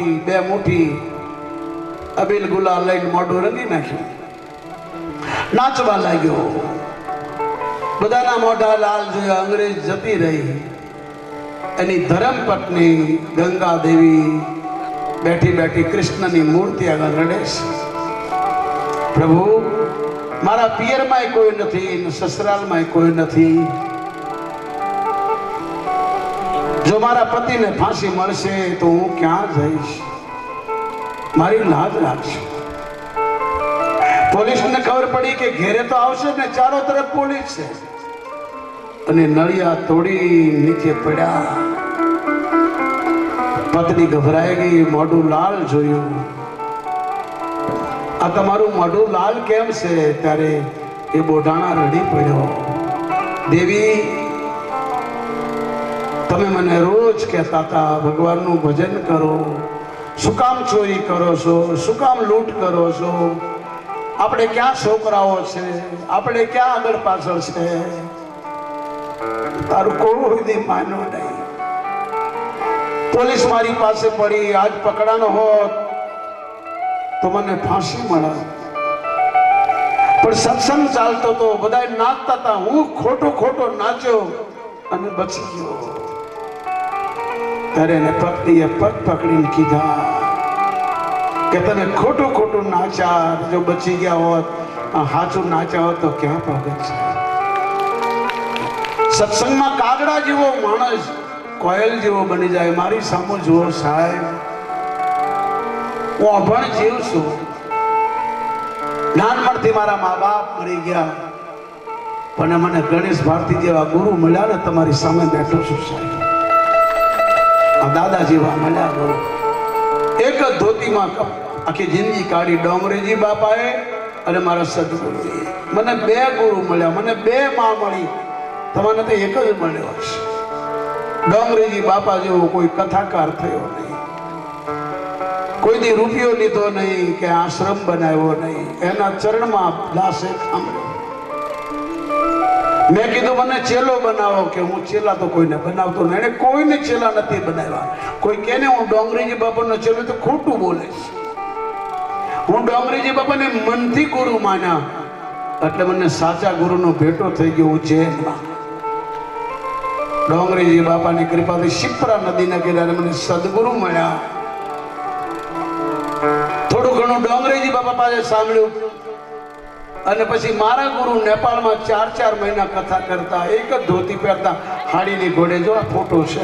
માંથી બે મુઠ્ઠી અબીલ ગુલાલ લઈને મોઢું રંગી નાખ્યું, નાચવા લાગ્યો. બધાના મોઢા લાલ જોયા. અંગ્રેજ જતી રહી. એની ધર્મપત્ની ગંગા દેવી બેઠી બેઠી કૃષ્ણની મૂર્તિ આગળ રડે છે. પ્રભુ, મારા પિયરમાંય કોઈ નથી, સસરાલમાંય કોઈ નથી. જો મારા પતિને ફાંસી મળશે તો હું ક્યાં જઈશ? મારી લાજ રાખશે. પોલીસને ખબર પડી કે ઘેરે તો આવશે ને, ચારો તરફ પોલીસ છે. અને નળિયા તોડી નીચે પડ્યા. પત્ની ગભરાઈ ગઈ, મોઢું લાલ જોયું. આ તમારું મોઢું લાલ કેમ છે? ત્યારે એ બોઢાણા રડી પડ્યો. દેવી, તમે મને રોજ કહેતા હતા ભગવાનનું ભજન કરો, શું કામ ચોરી કરો છો? શું કામ લૂંટ કરો છો? આપણે ક્યાં છોકરાઓ છે? આપણે ક્યાં આગળ પાછળ છે? તારું કોઈ દી માન્યો નહીં. પોલીસ મારી પાસે પડી. આજ પકડાનો હોત તો મને ફાંસી મળે. પણ સત્સંગ ચાલતો તો, બધા નાચતા હતા, હું ખોટો ખોટો નાચ્યો અને બચી ગયો. ત્યારે એને પત્નીએ પગ પકડીને કીધા કે તને ખોટું ખોટું નાચ્યા, જો બચી ગયા હોત, સાચું નાચ્યા હોત તો ક્યાં ભાગે છે? સત્સંગમાં કાગડા જેવો માણસ કોયલ જેવો બની જાય. મારી સામે જુઓ સાહેબ, હું અભણ જીવ છું. નાનપણથી મારા મા બાપ મરી ગયા, પણ મને ગણેશ ભારતી જેવા ગુરુ મળ્યા ને, તમારી સામે બેઠો છું સાહેબ. આ દાદા જેવા મળ્યા ગુરુ. એક જ ધોતીમાં આખી જિંદગી કાઢી. ડોંગરેજી બાપાએ અને મારા સદગુરુજી. મને બે ગુરુ મળ્યા, મને બે માં મળી. તમને તો એક જ મળ્યો છે. ડોંગરેજી બાપા જેવો કોઈ કથાકાર થયો નહીં, કોઈ દી રૂપિયો લીધો નહીં કે આશ્રમ બનાવ્યો નહીં. એના ચરણમાં દાસે સાંભળ્યો. મેં કીધું મને ચેલો બનાવો, કે હું ચેલા તો કોઈને બનાવતો નહીં. એને કોઈને ચેલા નથી બનાવ્યા. કોઈ કેને હું ડોંગરેજી બાપાનો ચેલો તો ખોટું બોલે છે. હું ડોંગરેજી બાપાને મનથી ગુરુ માન્યા, એટલે મને સાચા ગુરુનો ભેટો થઈ ગયો ઉજ્જૈનમાં. ડોંગરેજી બાપાની કૃપાથી શિપ્રા નદીના કિનારે મને સદગુરુ મળ્યા. થોડું ઘણું ડોંગરેજી બાપા પાસે સાંભળ્યું, અને પછી મારા ગુરુ નેપાળમાં 4-4 મહિના કથા કરતા, એક જ ધોતી પહેરતા, હાડીની ઘોડે. જો આ ફોટો છે,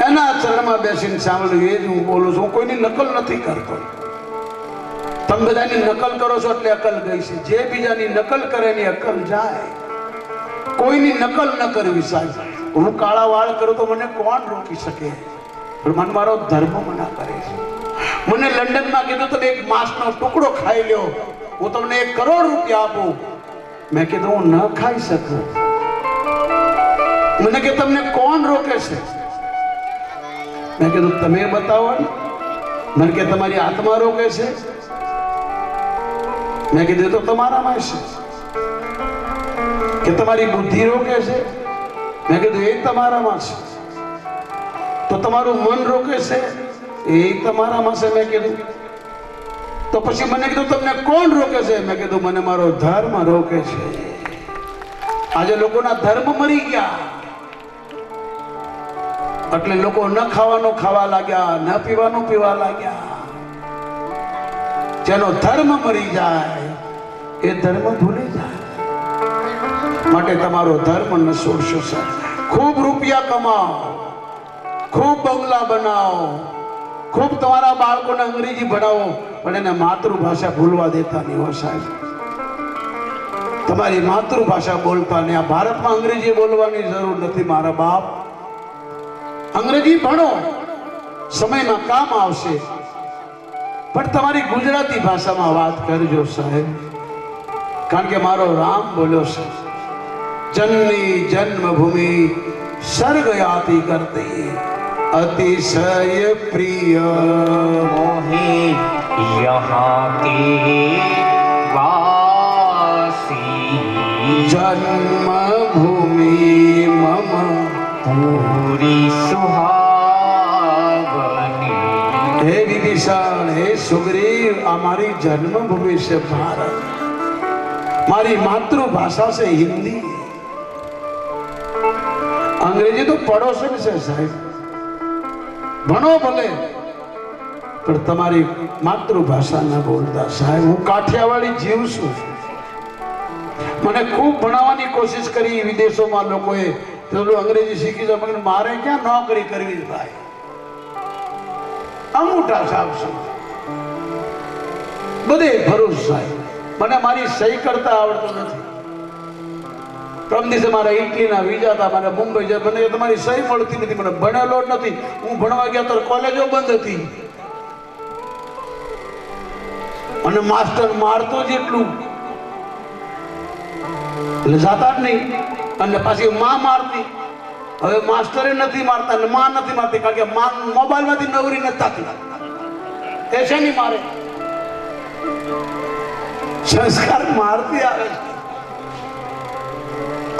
એના ચરણમાં બેસીને સાંભળ્યું. એ જ હું બોલું છું. હું કોઈની નકલ નથી કરતો. તમે બધાની નકલ કરો છો એટલે અકલ ગઈ છે. જે બીજાની નકલ કરે એની અકલ જાય. કોઈની નકલ ન કરવી સાહેબ. હું કાળા વાળ કરું તો મને કોણ રોકી શકે? પણ મને મારો ધર્મ મના કરે છે. મને લંડનમાં કીધું તમે એક માંસનો ટુકડો ખાઈ લ્યો, હું તમને 1 કરોડ રૂપિયા આપું. મેં કીધું હું ન ખાઈ શકું. મને કે તમને કોણ રોકે છે? મેં કીધું તમે બતાવો ને. મને કે તમારી આત્મા રોકે છે. મેં કીધું તો તમારામાં છે. કે તમારી બુદ્ધિ રોકે છે. મેં કીધું એ તમારામાં છે. તો તમારું મન રોકે છે, એ તમારામાં છે. મેં કીધું તો પછી મને કીધું તમને કોણ રોકે છે? મેં કીધું મને મારો ધર્મ રોકે છે. આજે લોકોના ધર્મ મરી ગયા, એટલે લોકો ન ખાવાનું ખાવા લાગ્યા, ન પીવાનું પીવા લાગ્યા. જેનો ધર્મ મરી જાય એ ધર્મ ભૂલી જાય. માટે તમારો ધર્મ ન છોડશો સર. ખૂબ રૂપિયા કમાઓ, ખૂબ બંગલા બનાવો, ખૂબ તમારા બાળકોને અંગ્રેજી ભણાવો, પણ એને માતૃભાષા ભૂલવા દેતા નહીં હો સાહેબ. તમારી માતૃભાષા બોલતા નહીં. આ ભારતમાં અંગ્રેજી બોલવાની જરૂર નથી મારા બાપ. અંગ્રેજી ભણો, સમયમાં કામ આવશે, પણ તમારી ગુજરાતી ભાષામાં વાત કરજો સાહેબ. કારણ કે મારો રામ બોલ્યો છે, જનની જન્મભૂમિ સ્વર્ગ યાતિ કરતી अतिशय प्रिय मोहे यहाँ के वासी जन्मभूमि मम पूरी सुहावनी હે વિભીષણ, હે સુગ્રીવ, આ મારી જન્મભૂમિ છે ભારત, મારી માતૃભાષા છે હિન્દી, અંગ્રેજી તો પડોશી છે સાહેબ, ભણો ભલે પણ તમારી માતૃભાષા ન બોલતા. સાહેબ હું કાઠિયાવાડી જીવ છું, મને ખૂબ ભણાવવાની કોશિશ કરી વિદેશોમાં લોકોએ, અંગ્રેજી શીખી જાય, પણ મારે ક્યાં નોકરી કરવી ભાઈ, અંગૂઠા સાહેબ છું બધે ભરૂચ સાહેબ, મને મારી સહી કરતા આવડતું નથી. પ્રમ દિવસે મારા ઇટલીના વિઝા હતા, મારે મુંબઈ જાય, મને તમારી સહી મળતી નથી, મને ભણેલો જ નથી. હું ભણવા ગયા તો કોલેજો બંધ હતી અને માસ્ટર મારતો જ એટલું એટલે જાતા જ નહીં, અને પાછી માં મારતી. હવે માસ્ટરે નથી મારતા અને માં નથી મારતી, કારણ કે માં મોબાઈલ માંથી નવરી નથી થતી, એ છે નહીં મારે, સંસ્કાર મારતી આવે છે.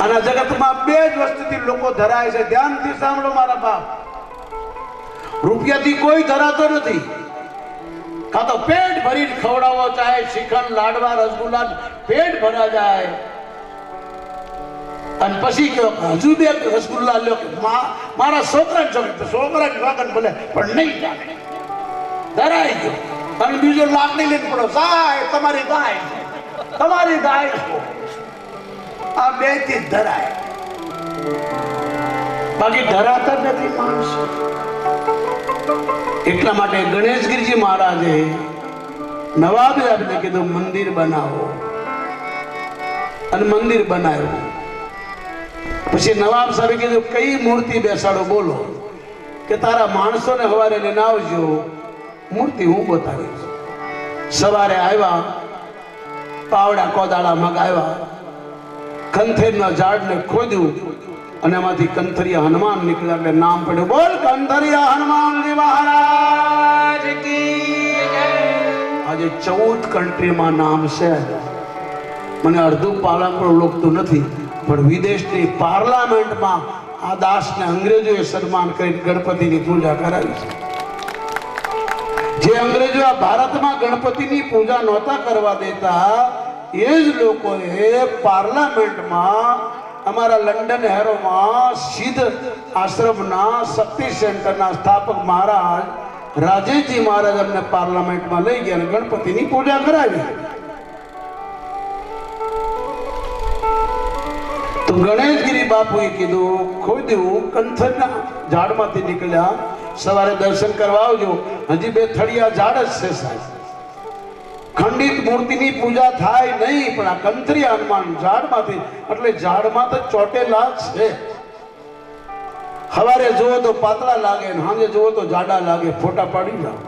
આના જગતમાં બે જ વસ્તુથી લોકો ધરાય છે, ધ્યાનથી સાંભળો મારા બાપ, રૂપિયાથી કોઈ ધરાતો નથી. કાં તો પેટ ભરીને ખવડાવો, ચાહે શ્રીખંડ, લાડવા, રસગુલ્લા, પેટ ભરા જાય, અને પછી કહો હજુ બે રસગુલ્લા લ્યો, મારા છોકરા છોકરા ભલે પણ નહીં ચાલે, ધરાઈ ગયો. અને બીજો લાકડી લઈને પડો, સાહેબ તમારી ગાય, તમારી ગાય, આ બે થી ધરાય, બાકી ધરાતા જ નથી માણસ. એટલા માટે ગણેશગીરજી મહારાજે નવાબ સાહેબને કીધું મંદિર બનાવો, અને મંદિર બનાવ્યું. પછી નવાબ સાહેબે કીધું કઈ મૂર્તિ બેસાડો બોલો, કે તારા માણસોને સવારે લઈને આવજો, મૂર્તિ હું બતાવીશ. સવારે આવ્યા, પાવડા કોદાળા મગાવ્યા, કંથેરના ઝાડને ખોદ્યું અને એમાંથી કંથરિયા હનુમાન નીકળ્યા, એટલે નામ પડ્યું, બોલ કંથરિયા હનુમાનજી મહારાજ કી જય. આજે 14 કન્ટ્રીમાં નામ છે. મને અડધું પાલનપુર લોકોતું નથી, પણ વિદેશની પાર્લામેન્ટમાં આ દાસને અંગ્રેજોએ સન્માન કરી ગણપતિની પૂજા કરાવી છે. જે અંગ્રેજો આ ભારતમાં ગણપતિની પૂજા નહોતા કરવા દેતા, એ જ લોકોએ પાર્લામેન્ટમાં અમારા લંડન હેરોમાં સિદ્ધ આશ્રમના શક્તિ સેન્ટરના સ્થાપક મહારાજ રાજેજી મહારાજ અમને પાર્લામેન્ટમાં લઈ ગયા અને ગણપતિની પૂજા કરાવી. તો ગણેશગીરી બાપુએ કીધું ખોદ્યું, કંથરના ઝાડમાંથી નીકળ્યા, સવારે દર્શન કરવા આવજો. હજી 2 થળિયા ઝાડ જ છે સાહેબ, ખંડિત મૂર્તિની પૂજા થાય નહીં, પણ આ કંથરિયા હનુમાન ઝાડમાંથી, એટલે ઝાડમાં તો ચોટેલા છે. સવારે જુઓ તો પાતળા લાગે, સાંજે જુઓ તો જાડા લાગે, ફોટા પાડી જાઓ.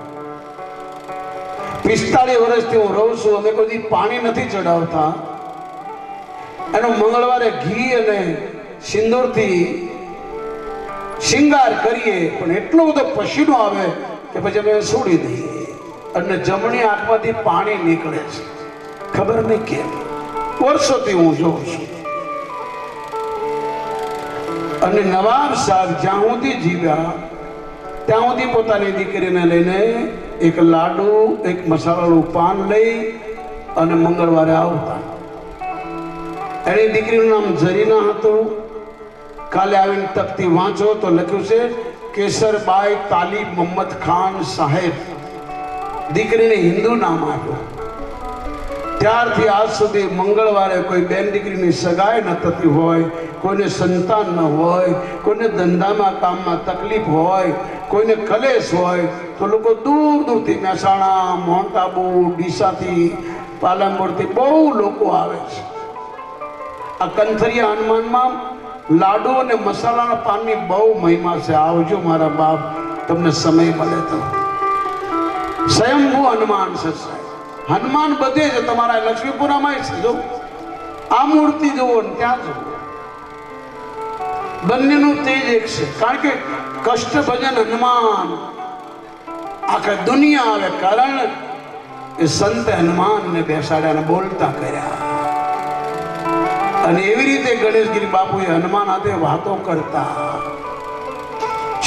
45 વર્ષથી હું રહું છું, અમે કોઈ પાણી નથી ચડાવતા. એનો મંગળવારે ઘી અને સિંદૂરથી શિંગાર કરીએ, પણ એટલો બધો પસીનો આવે કે પછી અમે છોડી દઈએ, અને જમણી આંખમાંથી પાણી નીકળે છે, ખબર નહીં કેમ. વર્ષોથી હું જોઉં છું. અને નવાબ સાહેબ જ્યાં સુધી જીવ્યા ત્યાં સુધી પોતાની દીકરીને લઈને એક લાડુ, એક મસાલાનું પાન લઈ અને મંગળવારે આવતા. એની દીકરીનું નામ ઝરીના હતું. કાલે આવીને તકતી વાંચો તો લખ્યું છે કેસરબાઈ તાલીબ મોહમ્મદ ખાન સાહેબ. દીકરીને હિન્દુ નામ આપ્યું. ત્યારથી આજ સુધી મંગળવારે કોઈ બેન દીકરીની સગાઈ ન થતી હોય, કોઈને સંતાન ન હોય, કોઈને ધંધામાં કામમાં તકલીફ હોય, કોઈને કલેશ હોય, તો લોકો દૂર દૂરથી મહેસાણા, માઉન્ટ આબુ, ડીસાથી, પાલનપુરથી બહુ લોકો આવે છે. આ કંથરિયા હનુમાનમાં લાડુ અને મસાલાના પાનની બહુ મહિમા છે. આવજો મારા બાપ, તમને સમય મળે તો. સ્વયંભૂ હનુમાન છે સાહેબ. હનુમાન બધે છે, તમારા લક્ષ્મીપુરામાં છે. જો આ મૂર્તિ જુઓ ને ત્યાં જુઓ, બંનેનું તેજ એક છે. કારણ કે કષ્ટ ભજન હનુમાન આખા દુનિયા આવે, કારણ એ સંત હનુમાનને બેસાડ્યા અને બોલતા કર્યા. અને એવી રીતે ગણેશગીરી બાપુએ હનુમાન હાથે વાતો કરતા.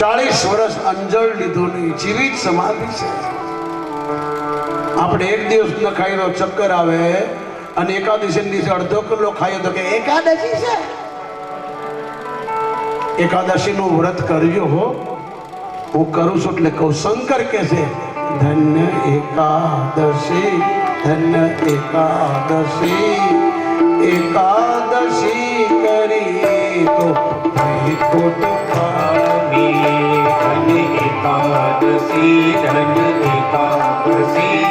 40 વર્ષ અંજળ લીધું નહીં, જીવિત સમાધિ છે. આપણે એક દિવસ ન ખાઈ તો ચક્કર આવે, અને એકાદશી દિવસે અડધો કિલો ખાઈએ તો કે એકાદશી છે. એકાદશી નું વ્રત કરજો હો. હું કરું છું એટલે કહું. શંકર કે છે ધન્ય એકાદશી, ધન્ય એકાદશી, એકાદશી કરીએ તો વૈકુંઠ પામીએ. ધન એકાદશી, ધન એકાદશી,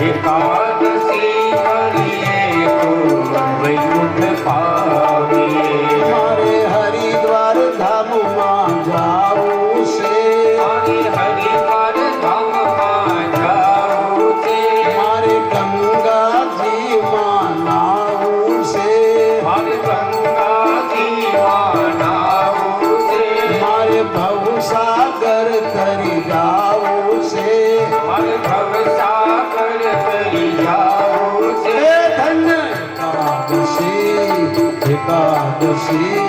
એકાદશી કરીએ તો વૈકુંઠ પામીએ. મારે હરિદ્વાર ધામમાં જાવું છે, મારે હરિદ્વાર ધામમાં જાવું છે. મારે ગંગાજીમાં નાવું છે, મારે ગંગાજીમાં નાવું છે. મારે ભવસાગર તરી જાવું છે. મારે ભવસાગર તરી જાવું છે. હે ધન્ય એકાદશી, એકાદશી,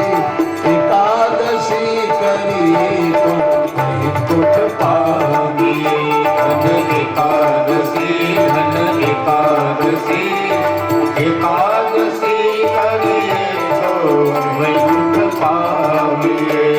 એકાદશી કરીએ તો વૈકુંઠ પામીએ. ધન એકાદશી, ધન એકાદશી, એકાદશી કરીએ તો વૈકુંઠ પામીએ.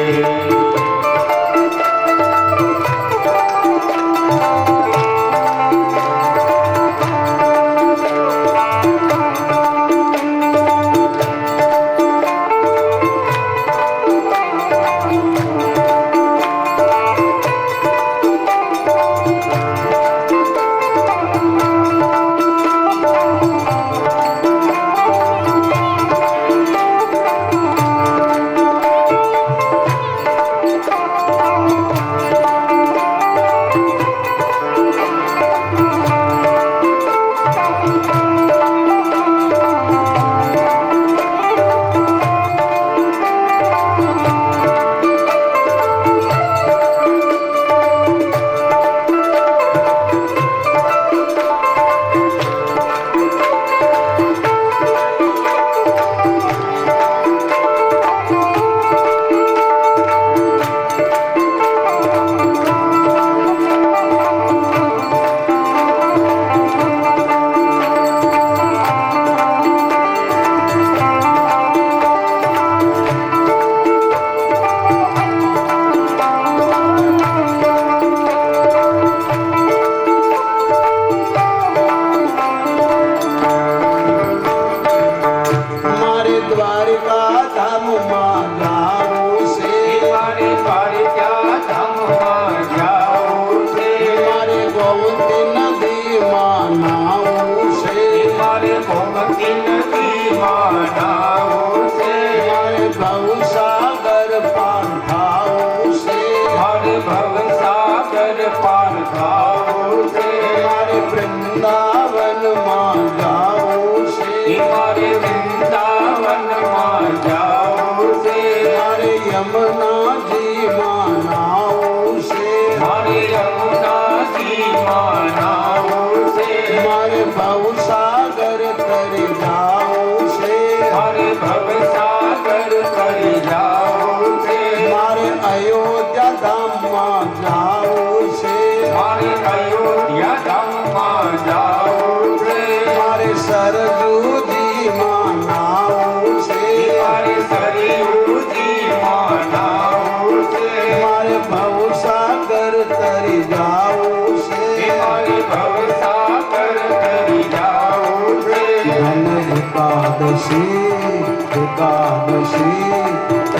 મારે દ્વારકા ધામમાં જાવું છે, મારે દ્વારકા ધામમાં જાવું છે. મારે ગોમતી નદીમાં નાવું છે, મારે ગોમતી નદીમાં નાવું છે. મારે ભવસાગર પાર થાવું છે, મારે ભવસાગર પાર થાવું છે. મારે વૃંદાવનમાં જાવું છે, મારે વૃંદાવનમાં જાવું છે. મારે યમુનાજીમાં નાવું છે, મારે યમુનાજીમાં નાવું છે. મારે ભવસાગર તરી જાવું છે, મારે ભવસાગર કરી જાવું છે. મારે અયોધ્યા ધામમાં જાવું છે, મારે અયોધ્યા ધામમાં જાવું છે. મારે સરજુજીમાં નાવું છે, મારે સરયુજીમાં નાવું છે. મારે ભવસાગર તરી જાવું છે. મારે ભવસાગર કરી જાવું છે. ધન એકાદશી, એકાદશી,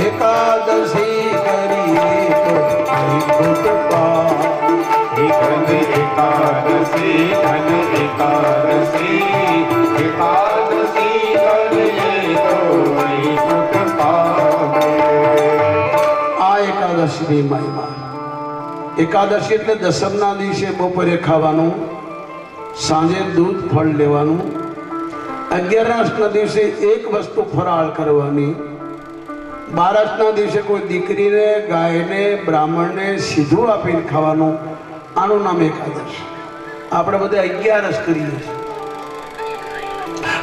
એકાદશી કરીએ તો વૈકુંઠ પામીએ. ધન એકાદશી, ધન એકાદશી, એકાદશી કરીએ તો વૈકુંઠ પામીએ. આ એકાદશીની મહિમા. એકાદશી એટલે દસમના દિવસે બપોરે ખાવાનું, સાંજે દૂધ ફળ લેવાનું, 11ના દિવસે એક વસ્તુ ફરાળ કરવાની, 12ના દિવસે કોઈ દીકરીને, ગાયને, બ્રાહ્મણને સીધું આપીને ખાવાનું. આનું નામ એકાદશી. આપણે બધા 11 કરીએ છીએ.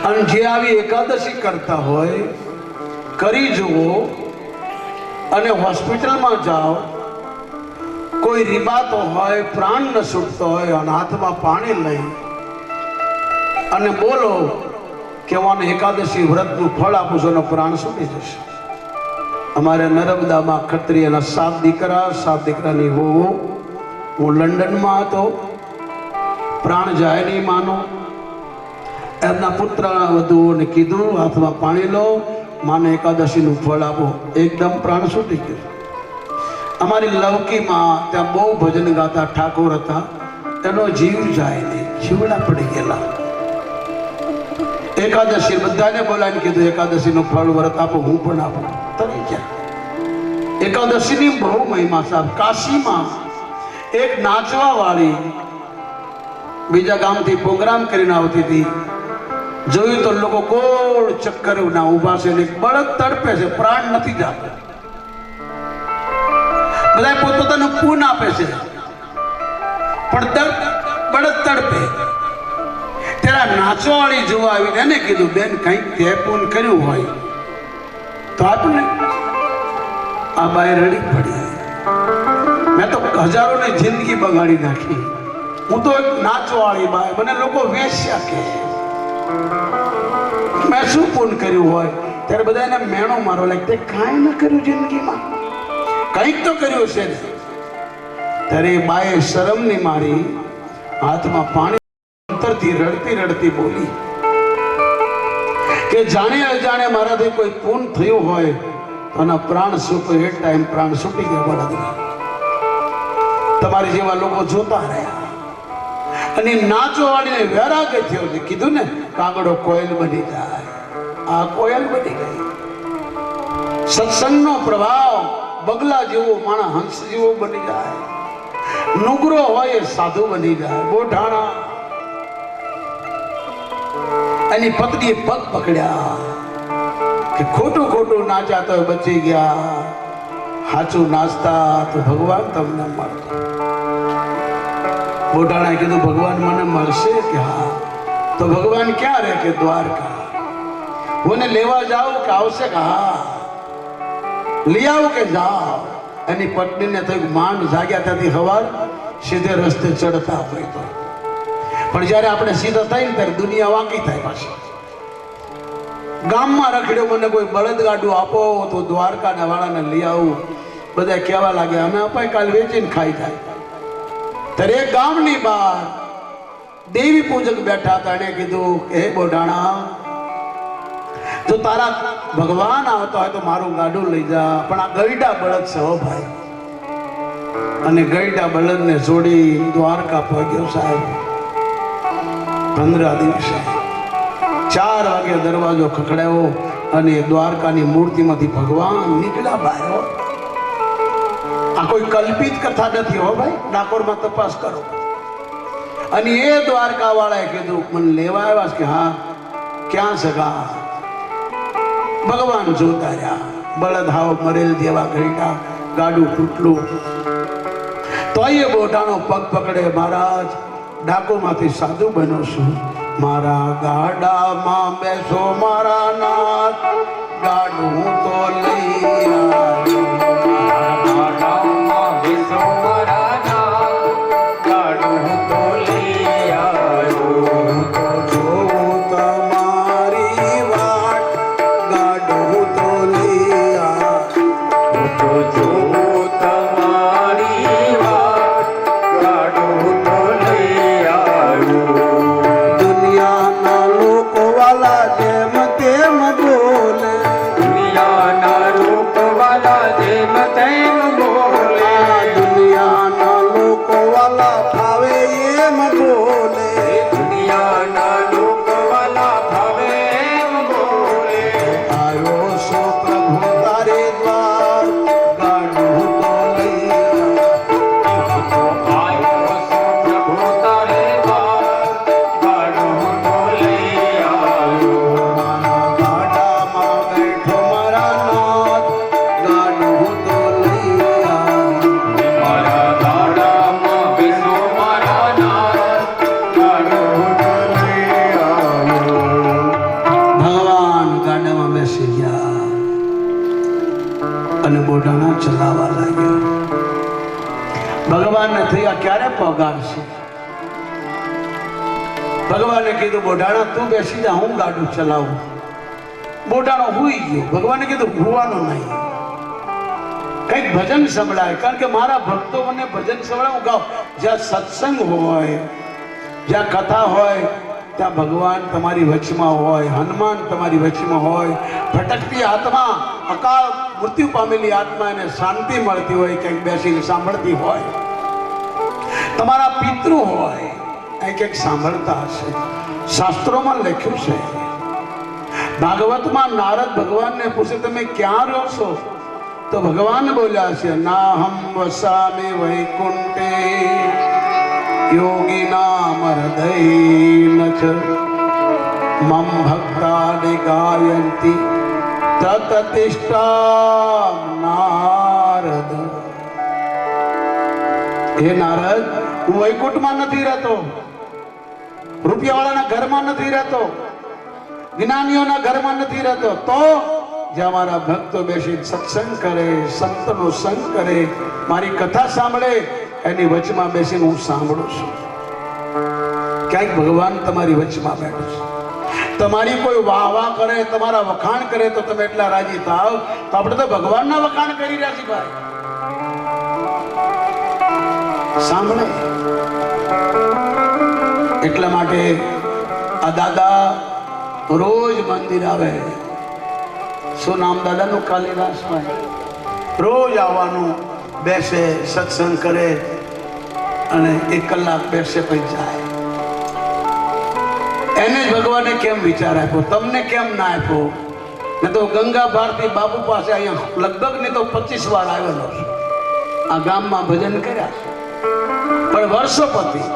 અને જે આવી એકાદશી કરતા હોય કરી જુઓ, અને હોસ્પિટલમાં જાઓ કોઈ રીબાતો હોય, પ્રાણ ન છૂટતો હોય અને હાથમાં પાણી લઈ અને બોલો કે હું આને એકાદશી વ્રતનું ફળ આપું છું, એનો પ્રાણ છૂટી જશે. અમારે નર્મદામાં ક્ષત્રિયના 7 દીકરા, 7 દીકરાની વહુ. હું લંડનમાં હતો, પ્રાણ જાય નહીં માનો. એમના પુત્ર વધુઓને કીધું હાથમાં પાણી લો, માને એકાદશીનું ફળ આપો. એકદમ પ્રાણ છૂટી ગયું. અમારી લવકીમાં ત્યાં બહુ ભજન ગાતા ઠાકોર હતા, એનો જીવ જાય નહીં, જીવડા પડી ગયેલા. એકાદશી બધાને બોલાવીને કીધું એકાદશીનું ફળ વ્રત આપો, હું પણ આપું. તરી ગયા. એકાદશીની બહુ મહિમા સાહેબ. કાશીમાં એક નાચવા વાળી બીજા ગામથી પ્રોગ્રામ કરીને આવતી હતી. જોયું તો લોકો ગોળ ચક્કર ના ઉભા છે, બળદ તડપે છે, પ્રાણ નથી જતો. બધા પોતપોતાનું પૂન આપે છે, પણ બળદ તડપે. ત્યારે નાચવાળી જોવા આવીને એને કીધું, બેન કંઈક તે પૂન કર્યું હોય તો આપને. આ બાઈ રડી પડી. મેં તો હજારોની જિંદગી બગાડી નાખી. હું તો એક નાચવાળી બાઈ, મને લોકો વેશ્યા કે. મેં શું પૂન કર્યું હોય? ત્યારે બધા એને મેણો મારો લાગે, તે કાંઈ ન કર્યું જિંદગીમાં, કંઈક તો કર્યું છે. ત્યારે એ બાએ શરમની મારી હાથમાં પાણી અંતરથી રડતી રડતી બોલી કે જાણે અજાણે મારાથી કોઈ પૂન થયું હોય તો એના પ્રાણ છૂટો. એ ટાઈમ પ્રાણ છૂટી ગયા બળદના. તમારી જેવા લોકો જોતા રહ્યા અને નાચવાવાળીને વૈરાગ્ય થયો છે. કીધું ને, કાગડો કોયલ બની જાય, આ કોયલ બની ગઈ. સત્સંગનો પ્રભાવ બગલા જેવો, માણસ હંસ જેવો બની જાય. નુગરો હોય એ સાધુ બની જાય. બોઢાણા એની પત્નીએ પગ પકડ્યા કે ખોટું ખોટું નાચાતો હોય બચી ગયા, સાચું નાચતા તો ભગવાન તમને મળતો. બોઢાણાએ કીધું, ભગવાન મને મળશે કે હા? તો ભગવાન ક્યાં રહે? કે દ્વારકા. હું લેવા જાઉં કે આવશે? કે હા. લઈ આવું કે જાઓ? એની પત્નીને તો માંડ જાગ્યા ત્યાંથી હવાર સીધે રસ્તે ચડતા હોય તો. પણ જ્યારે આપણે સીધા થાય ને ત્યારે દુનિયા વાંકી થાય. પાછી ગામમાં રખડ્યો, મને કોઈ બળદગાડું આપો તો દ્વારકાના વાળાને લઈ આવું. બધા કહેવા લાગ્યા, અમે અપાય કાલ વેચીને ખાઈ જાય. ત્યારે એક ગામની બહાર દેવી પૂજક બેઠા હતા. એને કીધું, હે બોઢાણા, જો તારા ભગવાન આવતા હોય તો મારું ગાડું લઈ જા, પણ આ ગઈડા બળદ છે હો ભાઈ. અને ગઈડા બળદને જોડી દ્વારકા પહોંચ્યો સાહેબ. 15 દિવસે 4 વાગે દરવાજો ખખડાયો અને દ્વારકાની મૂર્તિમાંથી ભગવાન નીકળ્યા બહાર. આ કોઈ કલ્પિત કથા નથી હો ભાઈ, ડાકોરમાં તપાસ કરો. અને એ દ્વારકા વાળાએ કીધું, મને લેવા આવ્યા કે હા? ક્યાં સગા? ભગવાન જોતા રહ્યા. બળદ હાવ મરેલ જેવા ગઈડા, ગાડું તૂટલું. તો એ બોઢાનો પગ પકડે, મહારાજ ડાકોમાંથી સાધુ બન્યો છું, મારા ગાડામાં બેસો મારા નાથ, ગાડું તો લઈ આવ્યો. ગાડામાં બેસો મારા નાથ, ગાડું તો લઈ આવ્યો. તો જોઉં તમારી વાટ, ગાડું તો લઈ આવ્યો. તો જોઉં તમારી વાત, ગાડું તો લઈ આવ્યો. દુનિયાના લોકો વાલા જેમ તેમ બોલે, દુનિયાના રૂપવાલા જેમ તેમ બોલે. દુનિયાના ભગવાનને થયા ક્યારે પગારશે? ભગવાને કીધું બોઢાણા તું બેસી જા, હું ગાડું ચલાવું. બોઢાણો હુઈ ગયો. ભગવાને કીધું હુવાનું નહીં, કઈક ભજન સંભળાય, કારણ કે મારા ભક્તો મને ભજન સંભળાવું ગાવ. જ્યાં સત્સંગ હોય, જ્યાં કથા હોય, ત્યાં ભગવાન તમારી વચમાં હોય, હનુમાન તમારી વચમાં હોય. ભટકતી આત્મા, અકાળ મૃત્યુ પામેલી આત્મા એને શાંતિ મળતી હોય, કંઈક બેસીને સાંભળતી હોય. તમારા પિતૃ હોય, કંઈક સાંભળતા હશે. શાસ્ત્રોમાં લખ્યું છે, ભાગવતમાં નારદ ભગવાનને પૂછે તમે ક્યાં રહો છો? તો ભગવાન બોલ્યા છે નાહમ વસામે વૈકુંઠે યોગીનામ હૃદય ચ મમ ભક્તાનિ ગાયંતિ તતતિષ્ઠા નારદ. હે નારદ, હું વૈકુંઠમાં નથી રહેતો, રૂપિયાવાળાના ઘરમાં નથી રહેતો, જ્ઞાનીઓના ઘરમાં નથી રહેતો. તો જ્યાં મારા ભક્તો બેસી સત્સંગ કરે, સંતનો સંગ કરે, મારી કથા સાંભળે, એની વચમાં બેસીને હું સાંભળું છું. ક્યાંક ભગવાન તમારી વચમાં બેઠો છે. તમારી કોઈ વાહ વાહ કરે, તમારા વખાણ કરે તો તમે એટલા રાજી થાવ. તો આપણે તો ભગવાનના વખાણ કરી રહ્યા છીએ ભાઈ. સાંભળે એટલા માટે આ દાદા રોજ મંદિર આવે. શું નામ દાદાનું? કાલિદાસભાઈ. રોજ આવવાનું, બેસે, સત્સંગ કરે અને 1 કલાક બેસે પછી જાય. એને જ ભગવાને કેમ વિચાર આપ્યો, તમને કેમ ના આપ્યો? ને તો ગંગા ભારતી બાપુ પાસે અહીંયા લગભગ ને તો 25 વાર આવેલો છે. આ ગામમાં ભજન કર્યા છે, પણ વર્ષો પછી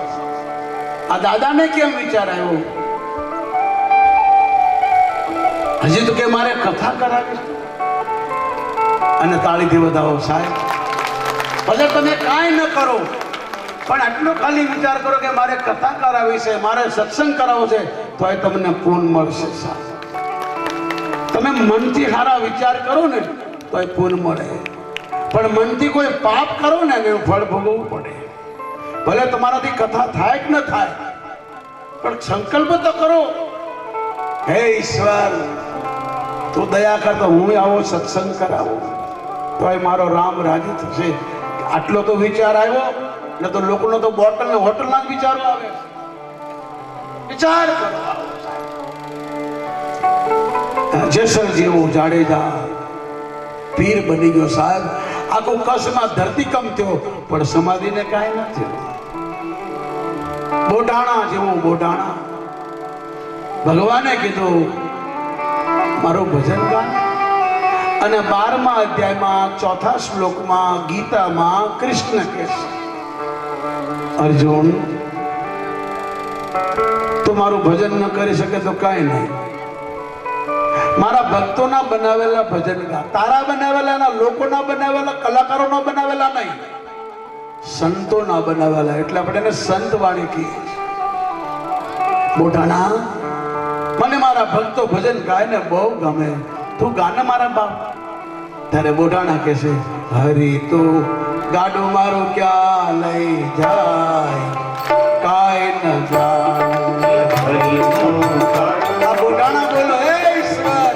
આ દાદાને કેમ વિચાર આવ્યો? હજી તો કે મારે કથા કરાવી. અને તાળીથી વધાવો સાહેબ. ભલે તમે કાંઈ ન કરો, પણ આટલો ખાલી વિચાર કરો કે મારે કથા કરાવી છે, મારે સત્સંગ કરાવવો છે, તો એ તમને પૂન મળશે સાહેબ. તમે મનથી સારા વિચાર કરો ને તો એ પૂન મળે, પણ મનથી કોઈ પાપ કરો ને એનું ફળ ભોગવવું પડે. ભલે તમારાથી કથા થાય કે ન થાય, પણ સંકલ્પ તો કરો, હે ઈશ્વર તું દયા કર તો હું આવો સત્સંગ કરાવો, તો એ મારો રામ રાજી થશે. આટલો તો વિચાર આવ્યો ને તો લોકોનો તો બોટલ ને હોટલના જ વિચારો આવે. વિચાર કરો. જેસર જેવો જાડેજા પીર બની ગયો સાહેબ. આખું કચ્છમાં ધરતીકંપ થયો, પણ સમાધિને કાંઈ ન થયું. બોટાણા જેવું બોટાણા. ભગવાને કીધું મારું ભજન ગાન. અને 12મા અધ્યાયમાં 4થા શ્લોકમાં ગીતામાં કૃષ્ણ કહે છે, અર્જુન તું મારું ભજન ન કરી શકે તો કાંઈ નહીં, મારા ભક્તોના બનાવેલા ભજન ગા. તારા બનાવેલા, લોકોના બનાવેલા, કલાકારોના બનાવેલા નહીં, સંતોના બનાવેલા. એટલે આપણે એને સંત વાણી કહીએ. બોટાણા મને મારા ભક્તો ભજન ગાય ને બહુ ગમે, તું ગાને મારા બાપ. ત્યારે બોટાણા કહે છે હરી તું ગાડું મારું ક્યાં લઈ જાય કાય ન જાણ. આ બોટાણા બોલો હે ઈશ્વર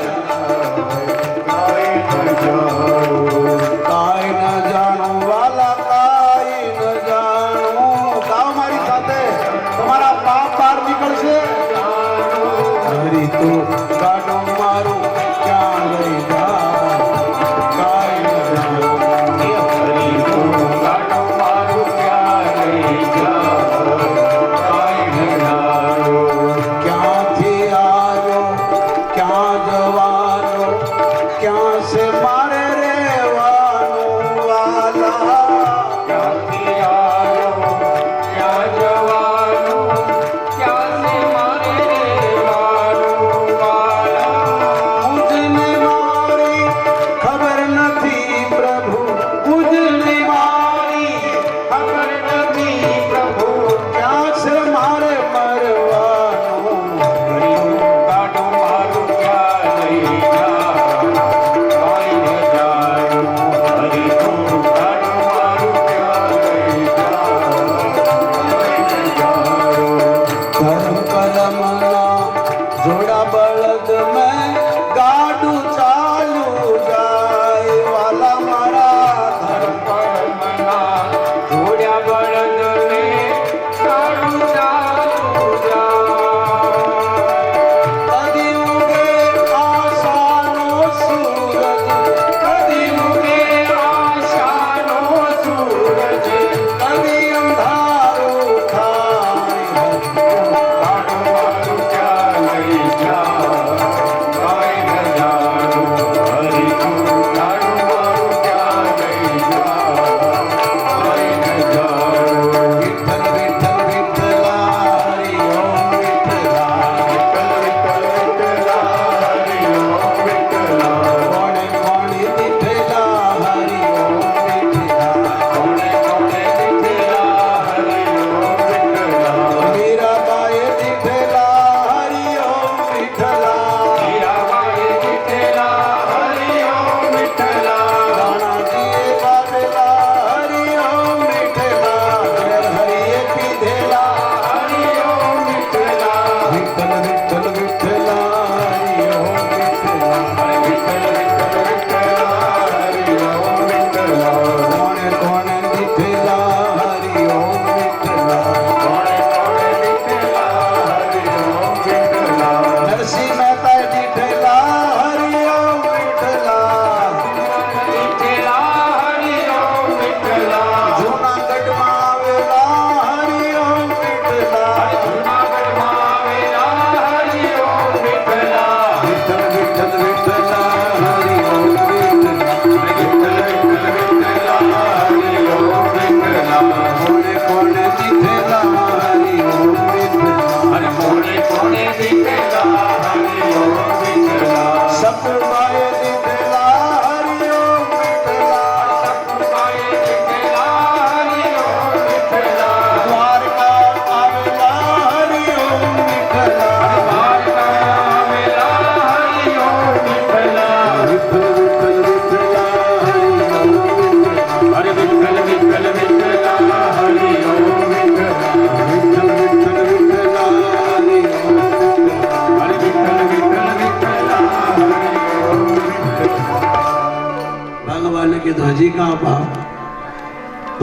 કાય ન જાણું વાલા કાય ન જાણું. ગાઓ મારી સાથે, તમારા પાપ બહાર નીકળશે. હરી તું ગાડું મારું ક્યાં લઈ જાય કાય ન જાણ. હરી તું ગાડું મારું ક્યાં લઈ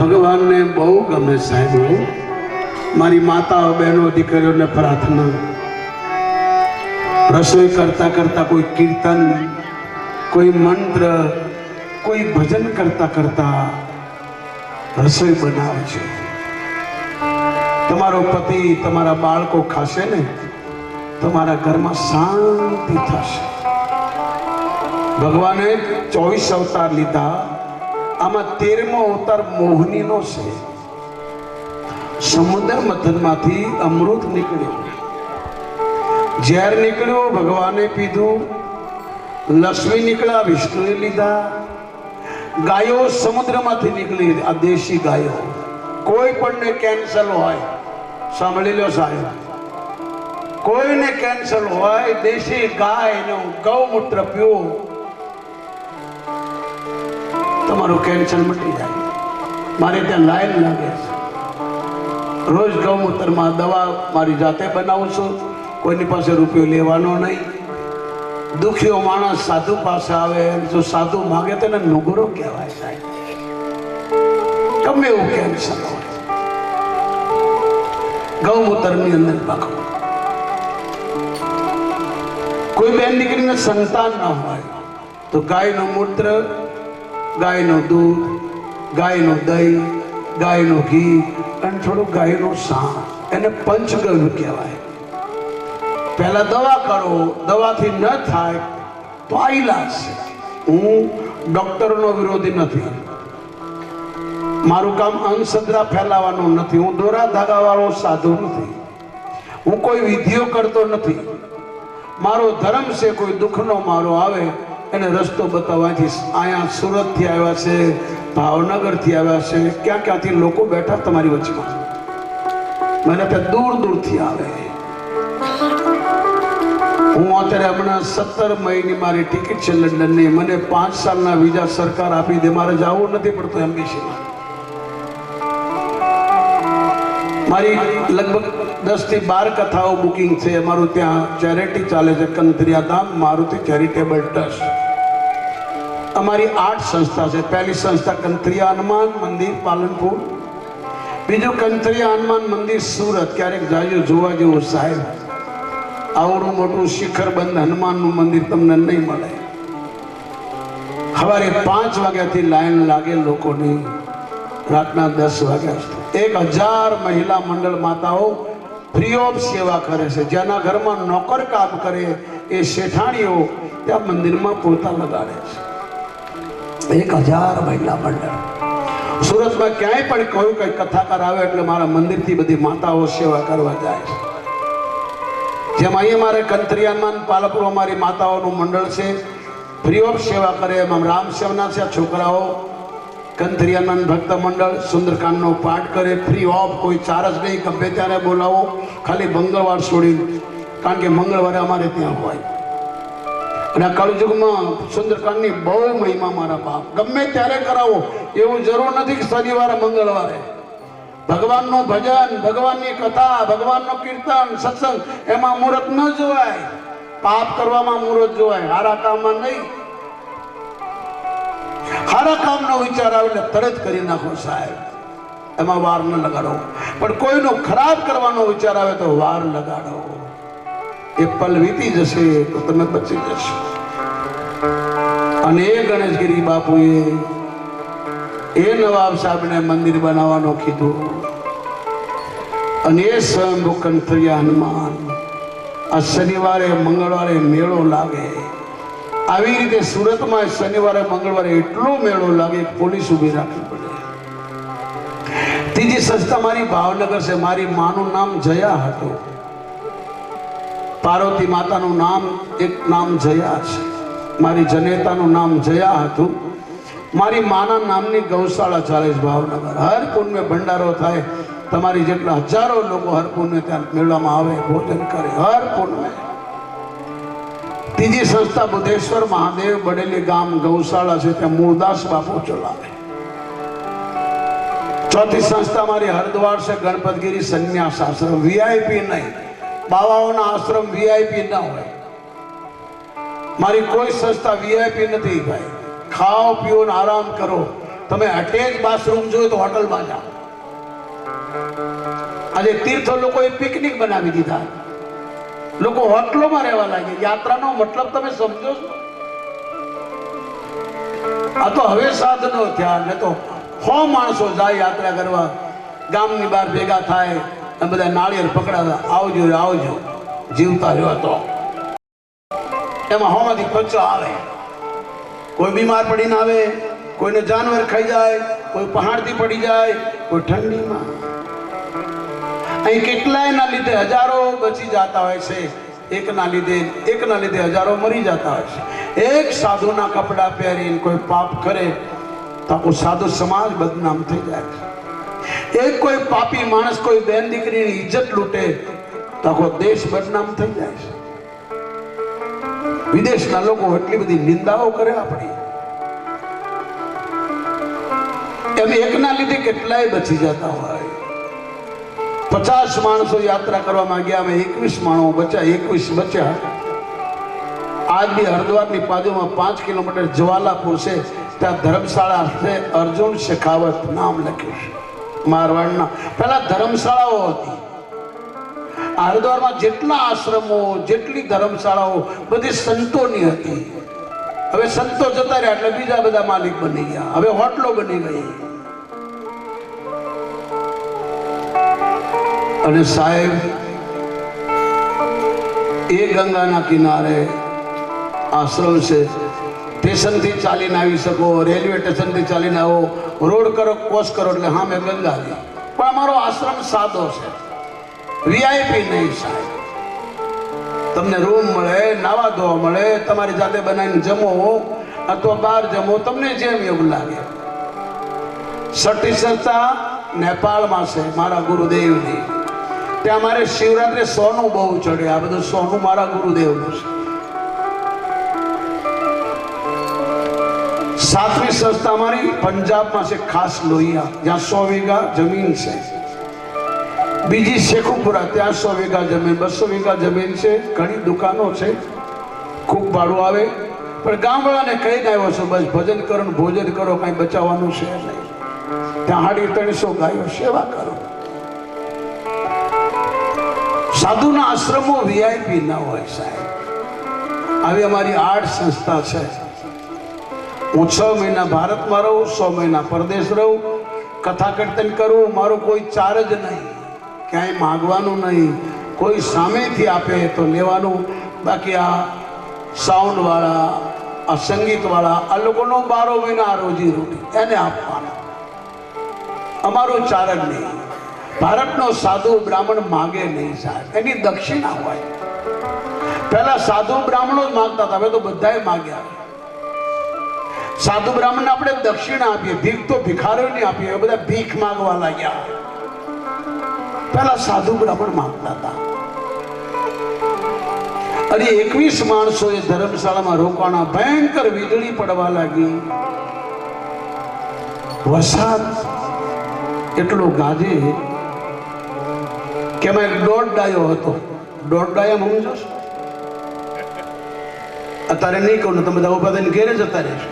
ભગવાનને બહુ ગમે સાહેબ. મારી માતાઓ બહેનો દીકરીઓને પ્રાર્થના, રસોઈ કરતા કરતા કોઈ કીર્તન, કોઈ મંત્ર, કોઈ ભજન કરતા કરતા રસોઈ બનાવે છે. તમારો પતિ તમારા બાળકો ખાશે ને, તમારા ઘરમાં શાંતિ થશે. ભગવાને 24 અવતાર લીધા, આમાં 13મો અવતાર મોહનીનો છે. સમુદ્ર મથનમાંથી અમૃત નીકળ્યું, ઝેર નીકળ્યું, ભગવાને પીધું. લક્ષ્મી નીકળ્યા, વિષ્ણુએ લીધા. ગાયો સમુદ્રમાંથી નીકળી, આ દેશી ગાયો. કોઈ પણને કેન્સર હોય, સાંભળી લો સાહેબ, કોઈને કેન્સર હોય, દેશી ગાયનું ગૌમૂત્ર પીવો, તમારું કેન્સર મટી જાય. મારે ત્યાં લાઈન લાગે છે. રોજ ગૌમૂત્રમાં દવા મારી જાતે બનાવું છું, કોઈની પાસે રૂપિયો લેવાનો નહીં. દુખીઓ માણસ સાધુ પાસે આવે, જો સાધુ માગે તો એને નુગરો કહેવાય સાહેબ. ગમે એવું કેન્સર હોય, ગૌમૂત્રની અંદર પાકો. કોઈ બેન દીકરીને સંતાન ના હોય તો ગાયનું મૂત્ર, ગાયનું દૂધ, ગાયનું દહીં, ગાયનું ઘી અને થોડું ગાયનું શાણ, એને પંચગવ્ય કહેવાય. પહેલા દવા કરો, દવાથી ન થાય તો આ ઈલાજ છે. હું ડોક્ટરનો વિરોધી નથી, મારું કામ અંધશ્રદ્ધા ફેલાવવાનું નથી, હું દોરા ધાગાવાળો સાધુ નથી, હું કોઈ વિધિઓ કરતો નથી. મારો ધર્મ છે, કોઈ દુઃખનો મારો આવે એને રસ્તો બતાવવાથી. અહીંયા સુરતથી આવ્યા છે, ભાવનગરથી આવ્યા છે, ક્યાં ક્યાંથી લોકો બેઠા તમારી વચ્ચેમાં. મને ત્યાં દૂર દૂરથી આવે. હું અત્યારે હમણાં 17 મઈની મારી ટિકિટ છે લંડનની. મને 5 સાલના વિઝા સરકાર આપી દે, મારે જવું નથી પડતું એમ્બેસીમાં. મારી લગભગ 10 થી 12 કથાઓ બુકિંગ છે. મારું ત્યાં ચેરિટી ચાલે છે, કંથરિયાધામ મારુતિ ચેરિટેબલ ટ્રસ્ટ. અમારી 8 સંસ્થા છે. પહેલી સંસ્થા કંથરિયા હનુમાન મંદિર પાલનપુર, બીજું કંથરિયા હનુમાન મંદિર સુરત. ક્યારેક જાજો જોવા જેવું સાહેબ, આવડું મોટું શિખરબંધ હનુમાનનું મંદિર તમને નહીં મળે. સવારે 5 વાગ્યાથી લાઈન લાગે લોકોની, રાતના 10 વાગ્યા સુધી. 1000 મહિલા મંડળ માતાઓ ફ્રી ઓફ સેવા કરે છે. જેના ઘરમાં નોકર કામ કરે એ શેઠાણીઓ ત્યાં મંદિરમાં પોતા લગાડે છે. 1000 મહિલા મંડળ. સુરતમાં ક્યાંય પણ કોઈ કઈ કથાકાર આવે એટલે મારા મંદિરથી બધી માતાઓ સેવા કરવા જાય છે. જેમ અહીંયા મારે કંથરિયામાં પાલપુર અમારી માતાઓનું મંડળ છે, ફ્રી ઓફ સેવા કરે. એમાં રામ સેવના છે છોકરાઓ. કંથરિયાનંદ ભક્ત મંડળ સુંદરકાંડનો પાઠ કરે ફ્રી ઓફ, કોઈ ચાર્જ નહીં. ગમે ત્યારે બોલાવો, ખાલી મંગળવાર છોડીને, કારણ કે મંગળવારે અમારે ત્યાં હોય. અને કળયુગમાં સુંદરકાંડની બહુ મહિમા મારા બાપ. ગમે ત્યારે કરાવો, એવું જરૂર નથી કે શનિવારે મંગળવારે. ભગવાનનું ભજન, ભગવાનની કથા, ભગવાનનું કીર્તન, સત્સંગ, એમાં મુહૂર્ત ન જોવાય. પાપ કરવામાં મુહૂર્ત જોવાય, હારા કામમાં નહીં. સારા કામનો વિચાર આવે એટલે તરત કરી નાખો સાહેબ, એમાં વાર ન લગાડો. પણ કોઈનો ખરાબ કરવાનો વિચાર આવે તો વાર લગાડો. એ પલ વીતી જશે તો તમે બચી જશો. અને એ ગણેશગીરી બાપુએ એ નવાબ સાહેબને મંદિર બનાવવાનું કીધું. અને એ સ્વયંભૂ કંથરિયા હનુમાન આ શનિવારે મંગળવારે મેળો લાગે. આવી રીતે સુરતમાં શનિવારે મંગળવારે એટલો મેળો લાગે, પોલીસ ઊભી રાખવી પડે. ત્રીજી સંસ્થા મારી ભાવનગર છે. મારી માનું નામ જયા હતું. પાર્વતી માતાનું નામ એક નામ જયા છે. મારી જનેતાનું નામ જયા હતું. મારી માના નામની ગૌશાળા ચાલે છે ભાવનગર. હર પુણ્ય ભંડારો થાય. તમારી જેટલા હજારો લોકો હર પુણ્ય ત્યાં મેળવામાં આવે, ભોજન કરે હર પુણ્ય. ત્રીજી સંસ્થા બુધેશ્વર મહાદેવ બડેલી ગામ ગૌશાળા છે, ત્યાં મૂળદાસ બાપુ ચલાવે. ચોથી સંસ્થા મારી હરદ્વાર છે, ગણપતગીરી સંન્યાસ આશ્રમ. વીઆઈપી નહીં, બાવાઓના આશ્રમ વીઆઈપી ના હોય. મારી કોઈ સંસ્થા વીઆઈપી નથી ભાઈ. ખાઓ પીઓ ને આરામ કરો. તમે અટેચ બાથરૂમ જોયું તો હોટલમાં જાઓ. આજે તીર્થ લોકોએ પિકનિક બનાવી દીધા, લોકો હોટલોમાં રહેવા લાગ્યા. યાત્રાનો મતલબ તમે સમજો છો? આ તો હવે સાધનો થયા. ને તો 100 માણસો જાય યાત્રા કરવા, ગામની બહાર ભેગા થાય અને બધા નાળિયેર પકડાતા, આવજો આવજો, જીવતા રહ્યો તો એમાં 100 માંથી 50 આવે. કોઈ બીમાર પડીને આવે, કોઈને જાનવર ખાઈ જાય, કોઈ પહાડથી પડી જાય, કોઈ ઠંડીમાં. અહીં કેટલાયના લીધે હજારો બચી જતા હોય છે, એકના લીધે હજારો મરી જતા હોય છે. એક સાધુના કપડા પહેરીને કોઈ પાપ કરે તો આખો સાધુ સમાજ બદનામ થઈ જાય છે. એક કોઈ પાપી માણસ કોઈ બેન દીકરીની ઇજ્જત લૂંટે તો આખો દેશ બદનામ થઈ જાય છે. વિદેશના લોકો એટલી બધી નિંદાઓ કરે આપણી, એમ એકના લીધે કેટલાય બચી જતા હોય. 50 માણસો યાત્રા કરવામાં ગયા, અમે 21 માણસો બચ્યા, 21 બચ્યા. આજ બી હરિદ્વારની બાજુમાં 5 કિલોમીટર જ્વાલાપુર છે, ત્યાં ધર્મશાળા છે, અર્જુન શેખાવત નામ લખ્યું છે, મારવાડના. પહેલા ધર્મશાળાઓ હતી. હરિદ્વારમાં જેટલા આશ્રમો, જેટલી ધર્મશાળાઓ બધી સંતોની હતી. હવે સંતો જતા રહ્યા એટલે બીજા બધા માલિક બની ગયા, હવે હોટલો બની ગઈ. અને સાહેબ, એ ગંગાના કિનારે આશ્રમ છે. સ્ટેશનથી ચાલીને આવી શકો, રેલવે સ્ટેશનથી ચાલીને આવો, રોડ કરો ક્રોસ કરો એટલે હા મેં ગંગા ગઈ. પણ અમારો આશ્રમ સાદો છે, વીઆઈપી નહીં સાહેબ. તમને રૂમ મળે, નાવા ધોવા મળે, તમારી જાતે બનાવીને જમો અથવા બહાર જમો, તમને જેમ એવું લાગે. સટી સંસ્થા નેપાળમાં છે મારા ગુરુદેવની. ત્યાં મારે શિવરાત્રે સોનું બહુ ચડે. આ બધું સોનું મારા ગુરુદેવનું છે. 7મી સંસ્થા અમારી પંજાબમાં છે, ખાસ લોહિયા, જ્યાં 100 વીઘા જમીન છે. બીજી શેખુપુરા, ત્યાં 100 વીઘા જમીન, 200 વીઘા જમીન છે. ઘણી દુકાનો છે, ખૂબ ભાડું આવે. પણ ગામવાળાને કહીને આવ્યો છું, બસ ભજન કરો ને ભોજન કરો, કાંઈ બચાવવાનું છે નહીં. ત્યાં 350 ગાયો સેવા કરો. સાધુના આશ્રમો વીઆઈપી ના હોય સાહેબ. આવી અમારી 8 સંસ્થા છે. હું 6 મહિના ભારતમાં રહું, 100 મહિના પરદેશ રહું, કથા કીર્તન કરું. મારું કોઈ ચાર્જ નહીં, ક્યાંય માગવાનું નહીં. કોઈ સામેથી આપે તો લેવાનું. બાકી આ સાઉન્ડવાળા, આ સંગીતવાળા, આ લોકોનો 12 મહિના આ રોજી રોટી એને આપવાના. અમારું ચાર્જ નહીં. ભારતનો સાધુ બ્રાહ્મણ માગે નહીં સાહેબ, એની દક્ષિણા હોય. પહેલા સાધુ બ્રાહ્મણો જ માગતા હતા, હવે તો બધાએ માગ્યા. સાધુ બ્રાહ્મણને આપણે દક્ષિણા આપીએ, ભીખ તો ભિખારીઓને આપીએ, હવે બધા ભીખ માંગવા લાગ્યા. પહેલા સાધુ બ્રાહ્મણ માંગતા હતા. અને 21 માણસોએ ધર્મશાળામાં રોકાણા. ભયંકર વીજળી પડવા લાગી, વરસાદ એટલો ગાજે કે એમાં 1.5 ડાયો હતો. 1.5 ડાયા સમજો છો? અત્યારે નહીં કહું ને, તમે બધા ઉભા થઈને ઘેરે જતા રહેશો.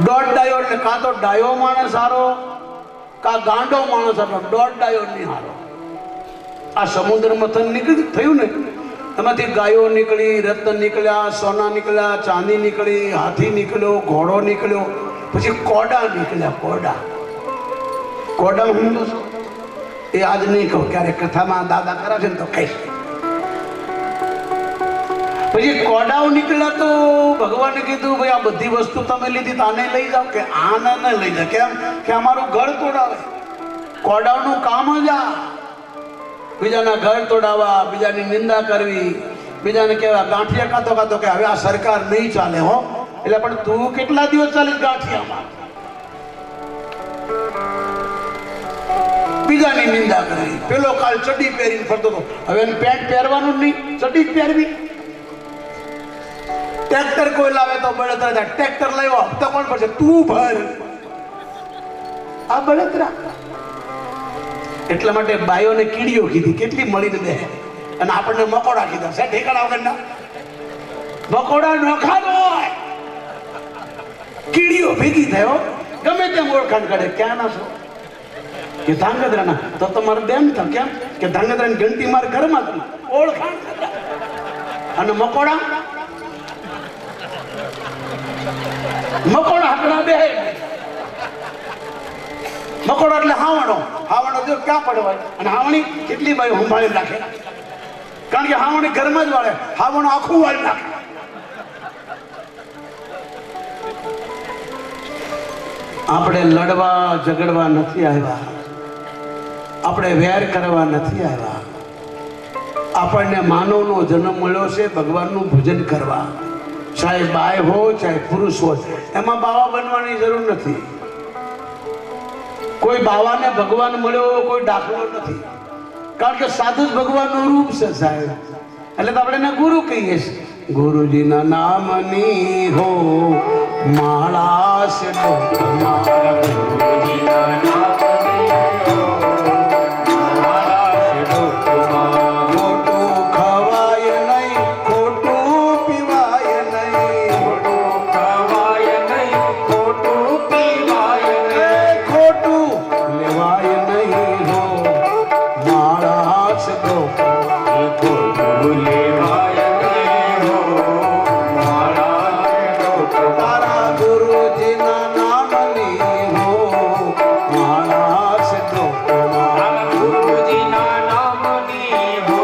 1.5 ડાયો એટલે કાં તો ડાયો માણસ સારો, કાં ગાંડો માણસ સારો. 1.5 ડાયો નહીં સારો. આ સમુદ્ર મથન થયું ને, એમાંથી ગાયો નીકળી, રત્ન નીકળ્યા, સોના નીકળ્યા, ચાંદી નીકળી, હાથી નીકળ્યો, ઘોડો નીકળ્યો, પછી કોડા નીકળ્યા. કોડા સમજો છો? એ આજ નહીં કહું, ક્યારેક કથામાં દાદા કરે છે ને તો કહીશ. પછી કોડાઓ નીકળ્યા તો ભગવાને કીધું, ભાઈ આ બધી વસ્તુ તમે લીધી તો આને લઈ જાઓ. કે આને ન લઈ જાઓ. કેમ? કે અમારું ઘર તોડાવે. કોડાઓનું કામ જ આ બીજાના ઘર તોડાવવા, બીજાની નિંદા કરવી, બીજાને કહેવા ગાંઠિયા કાતો કાતો કે હવે આ સરકાર નહીં ચાલે હો. એટલે પણ તું કેટલા દિવસ ચાલીશ ગાંઠિયામાં? બીજાની નિંદા કરી. પેલો કાલ ચડ્ડી પહેરીને ફરતો હતો, હવે એને પેન્ટ પહેરવાનું જ નહીં, ચડ્ડી જ પહેરવી. ટ્રેક્ટર કોઈ લાવે તો બળતરા થાય. ટ્રેક્ટર લાવ્યો, હપ્તો કોણ ભરશે? તું ભર. આ બળતરા. એટલા માટે બાયોને કીડીઓ કીધી, કેટલી મળીને દે, અને આપણને મકોડા કીધા. છે ઠેકાણા વગરના મકોડા નોખા હોય. કીડીઓ ભેગી થયો, ગમે તેમ ઓળખાણ કરે, ક્યાં ના છો? કે ધાંગધ્રાના. તો તમારે બેન થા. કેમ? કે ધાંગધ્રાની ઘંટી મારે ઘરમાં હતી. ઓળખાણ કરતા. અને મકોડા હકડા બે. મકોડો એટલે હાવણો. હાવણો જો ક્યાં પડવાય? અને હાવણી કેટલી બાઈ સંભાળી રાખે, કારણ કે હાવણી ઘરમાં જ વાળે, હાવણો આખું વાળી નાખે. આપણે લડવા ઝઘડવા નથી આવ્યા, આપણે વેર કરવા નથી આવ્યા. આપણને માનવનો જન્મ મળ્યો છે ભગવાનનું ભજન કરવા. ચાહે બાય હોય ચાહે પુરુષ હોય, એમાં બાવા બનવાની જરૂર નથી. કોઈ બાવાને ભગવાન મળ્યો કોઈ દાખલો નથી, કારણ કે સાધુ જ ભગવાનનું રૂપ છે સાહેબ. એટલે તો આપણે એને ગુરુ કહીએ છીએ. ગુરુજીના નામની હો માળા છે મારા ગુરુજીના નામની હો માળા છે ડોકમાં. ખોટું ખવાય નહીં, ખોટું પીવાય નહીં, ખોટું ખવાય નહીં, ખોટું પીવાય નહીં, ખોટું લેવાય નહીં હો માળા છે ડોકમાં. ખોટું લેવાય નહીં હો માળા છે ડોકમાં. તારા ગુરુજીના નામની હો માળા છે ડોકમાં. મારા ગુરુજીના નામની હો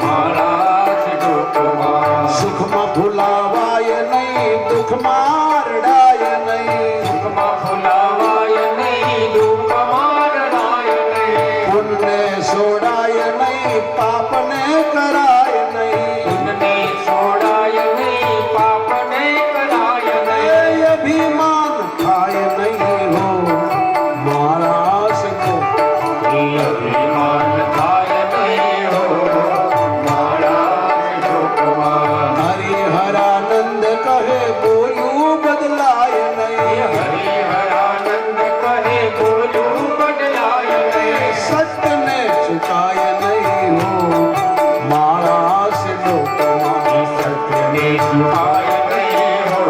માળા છે ડોકમાં. સુખમાં ભૂલાવાય નહીં, દુઃખમાં રડાય નહીં, દુઃખમાં ફૂલાવાય નહીં, દુઃખમાં રડાય નહીં, પુણ્ય છોડાય નહીં, પાપને કરાય નહીં, પુણ્યને છોડાય નહીં, પાપને કરાય નહીં, એ અભિમાન થાય નહીં હો મારા સકો. અભિમાન થાય નહીં હો માળા છે ડોકમાં. હરિહરાનંદ કહે બોલ્યું બદલાય નહીં, હરિહરાનંદ કહે બોલું બદલાય નહીં, સત્યને ચુકાય નહીં હો મારા સે ડોકમાં. સત્યને છુપાય નહીં હો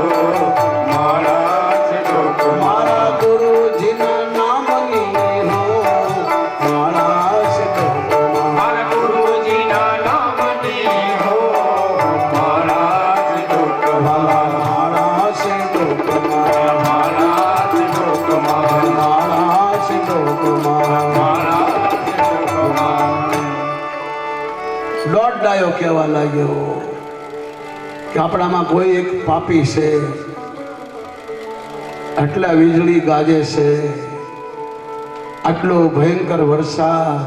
માળા છે ડોકમાં. મારા ગુરુજીના નામની હો માળા છે ડોકમાં. મારા ગુરુજીના નામની હો માળા છે ડોકમાં. માળા છે ડોકમાં, માળા છે ડોકમાં. માળા છે ડોકમાં. માળા છે ડોકમાં. દોઢ ડાયો કહેવા લાગ્યો કે આપણામાં કોઈ એક પાપી છે, આટલા વીજળી ગાજે છે, આટલો ભયંકર વરસાદ,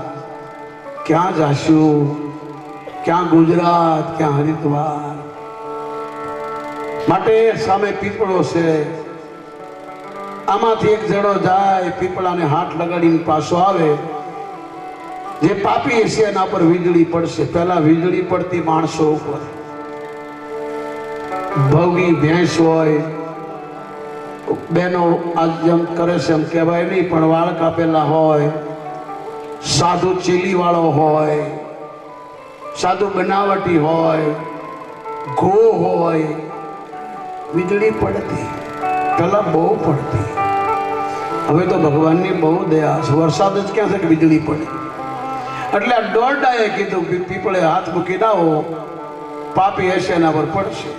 ક્યાં જાશું? ક્યાં ગુજરાત, ક્યાં હરિદ્વાર? માટે સામે પીપળો છે, આમાંથી એક જણો જાય, પીપળાને હાથ લગાડીને પાછો આવે. જે પાપી છે એના પર વીજળી પડશે. પહેલા વીજળી પડતી માણસો ઉપર. ભવની ભેંસ હોય, બેનો આજ જેમ કરે છે એમ કહેવાય નહીં, પણ વાળ કાપેલા હોય, સાધુ ચીલી વાળો હોય, સાધુ બનાવટી હોય, ઘો હોય, વીજળી પડતી. પહેલા બહુ પડતી. હવે તો ભગવાનની બહુ દયા છે, વરસાદ જ ક્યાં છે કે વીજળી પડી. એટલે આ દોરડાએ કીધું પીપળે હાથ મૂકી આવો, પાપી હશે એના પર પડશે.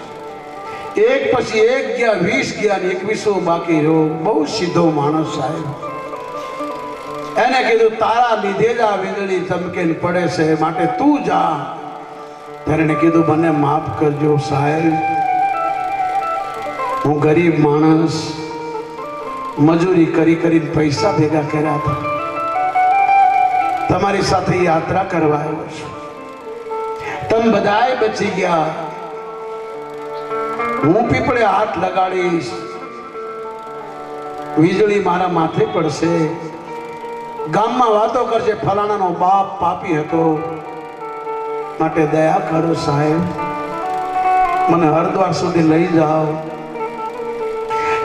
એક પછી એક ગયા, 20 ગયા ને 21 બાકી રહ્યો. બહુ સીધો માણસ સાહેબ. એને કીધું તારા લીધે જ આ વીજળી ચમકીને પડે છે, માટે તું જા. ત્યારે એને કીધું મને માફ કરજો સાહેબ, હું ગરીબ માણસ, મજૂરી કરી કરીને પૈસા ભેગા કર્યા હતા, તમારી સાથે યાત્રા કરવા આવ્યો છું. તમે બધાય બચી ગયા, હું પીપળે હાથ લગાડીશ, વીજળી મારા માથે પડશે, ગામમાં વાતો કરશે ફલાણાનો બાપ પાપી હતો, માટે દયા કરો સાહેબ, મને હરિદ્વાર સુધી લઈ જાઓ,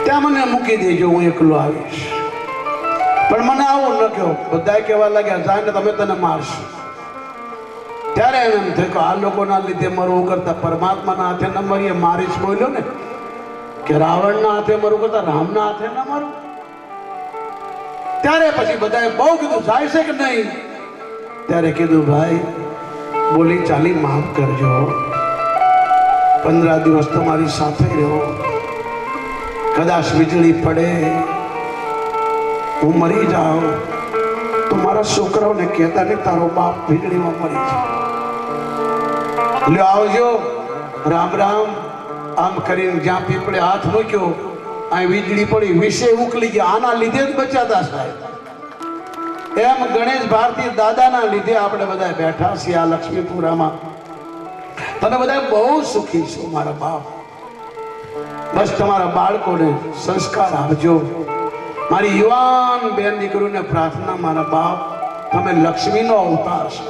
ત્યાં મને મૂકી દેજો, હું એકલો આવીશ. પણ મને આવું ન કહો. બધા કહેવા લાગ્યા જાય ને તમે તને મારશો. ત્યારે એમ થયું કે આ લોકોના લીધે મરવું કરતા પરમાત્માના હાથે ન મરીએ. મારી જ બોલ્યો ને કે રાવણના હાથે મરું કરતા રામના હાથે ના મારું. ત્યારે પછી બધાએ બહુ કીધું જાય છે કે નહીં. ત્યારે કીધું ભાઈ બોલી ચાલી માફ કરજો, 15 દિવસ તમારી સાથે રહ્યો, કદાચ વીજળી પડે હું મરી જાઉં તો મારા છોકરાઓને કહેતા નહીં તારો બાપ વીજળીમાં મરી જાય. લ્યો આવજો, રામ રામ. આમ કરીને જ્યાં પીપળે હાથ મૂક્યો અહીં વીજળી પડી, વિશે ઉકલી ગયા. આના લીધે જ બચાતા સાહેબ. એમ ગણેશ ભારતી દાદાના લીધે આપણે બધા બેઠા છીએ આ લક્ષ્મીપુરામાં. તમે બધા બહુ સુખી છો મારા બાપ. બસ તમારા બાળકોને સંસ્કાર આપજો. મારી યુવાન બેન દીકરીઓને પ્રાર્થના મારા બાપ, તમે લક્ષ્મીનો અવતાર છો.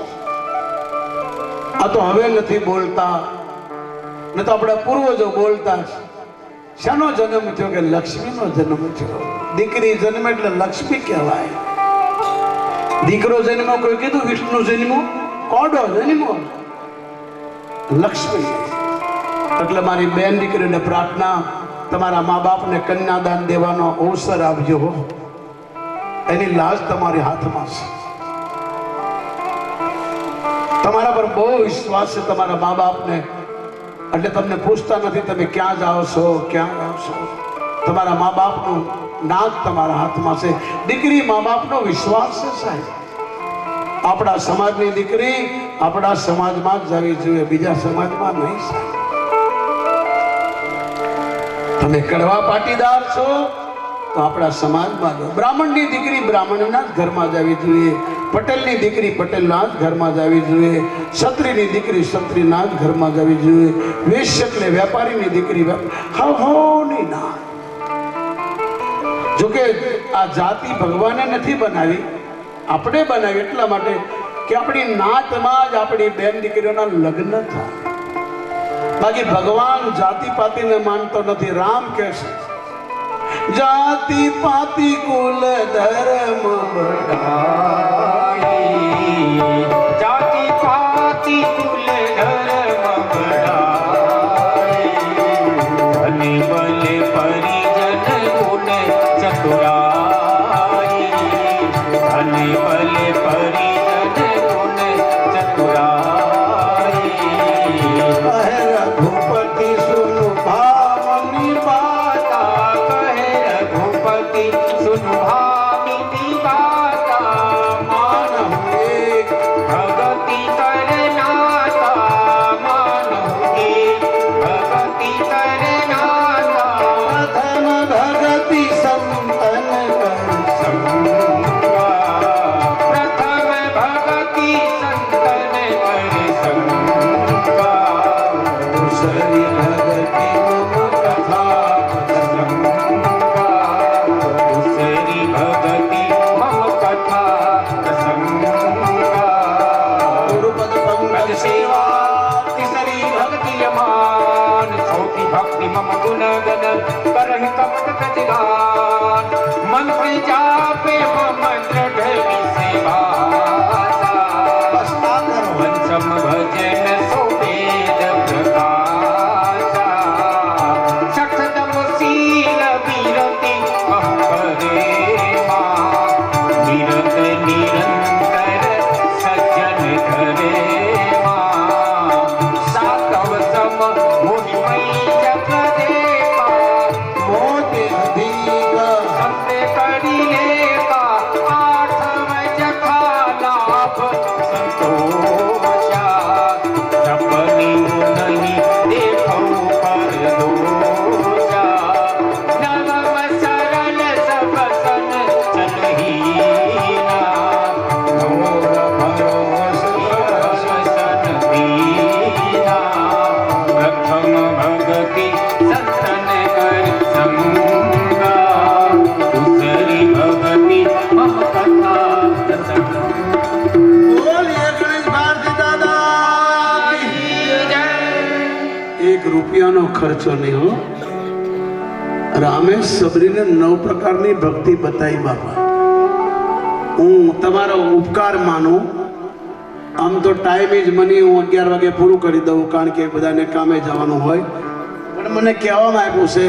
આ તો હવે નથી બોલતા, ન તો આપણા પૂર્વજો બોલતા. શાનો જન્મ થયો કે લક્ષ્મીનો જન્મ થયો. દીકરી જન્મ એટલે લક્ષ્મી કહેવાય. દીકરો જન્મો કોઈ કીધું વિષ્ણુ જન્મો, કોડો જન્મો, લક્ષ્મી. એટલે મારી બેન દીકરીને પ્રાર્થના, તમારા મા બાપને કન્યાદાન દેવાનો અવસર આપજો. એની લાજ તમારી હાથમાં છે. તમારા પર બહુ વિશ્વાસ છે તમારા મા બાપને, એટલે તમને પૂછતા નથી તમે ક્યાં જાઓ છો, ક્યાં જાઓ છો. તમારા મા બાપનું નાક તમારા હાથમાં છે. દીકરી મા બાપનો વિશ્વાસ છે સાહેબ. આપણા સમાજની દીકરી આપણા સમાજમાં જ જવી જોઈએ, બીજા સમાજમાં નહીં સાહેબ. તમે કડવા પાટીદાર છો તો આપણા સમાજમાં જો. બ્રાહ્મણની દીકરી બ્રાહ્મણના જ ઘરમાં જવી જોઈએ, પટેલની દીકરી પટેલના જ ઘરમાં જવી જોઈએ, ક્ષત્રિયની દીકરી ક્ષત્રિયના જ ઘરમાં જવી જોઈએ, વેશ્ય એટલે વેપારીની દીકરી હવની ના. જોકે આ જાતિ ભગવાને નથી બનાવી, આપણે બનાવી એટલા માટે કે આપણી નાતમાં જ આપણી બેન દીકરીઓના લગ્ન થાય. બાકી ભગવાન જાતિ પાતિને માનતો નથી. રામ કહે છે જાતિ પાતિ કુલ ધર્મ બઢાઈ, જાતિ પાતિ કુલ ધર્મ બઢાઈ, અને બલે પરિજન ગુણ ચતુરાઈ, અને બલે પરિજન ગુણ ચતુરાઈ. રઘુપતિ સુન ભાવની बाता कहे रघुपति सुन भामिनी बाता, માનવ એક भगति करनाता, मानव एक भगति करनाता, પ્રથમ ભગતિ સંતન કર संगा, प्रथम भगति संतन कर संगा, दूसरी भगति मम કથા दूसरी भगति मम कथा प्रसंगा, ગુરુપદ પંકજ સેવા तीसरी भक्ति यमान, चौथी भक्ति मम गुण गण करहि कपट प्रतिगान, मंत्र जापे मम दृढ़ सेवा, બસ આ કરો. पंचम भजन सो वेद प्रकाशा, सठदम शील विरति अहं करे मां, विरत निरंतर सज्जन करे मां, सातव सम मोहिमयी जग देवा, મોતે અધિક संते करी लेका, आठव जखा लाभ संतोषा, जपनी नहीं देखो पर दोषा, नवम सरल सब सन चलहीना, મોર ભરોસ सन दीना, प्रथम भगति संतन कर संगा, दूसरी भगति मम कथा प्रसंगा. બોલીએ ગણેશ ભારતી દાદા કી જય. એક રૂપિયાનો ખર્ચો નહીં હો. રામે સબરીને 9 પ્રકારની ભક્તિ બતાવી બાપા. હું તમારો ઉપકાર માનું. આમ તો ટાઈમ ઇઝ મની, હું 11 વાગે પૂરું કરી દઉં કારણ કે બધાને કામે જવાનું હોય. પણ મને કહેવામાં આવ્યું છે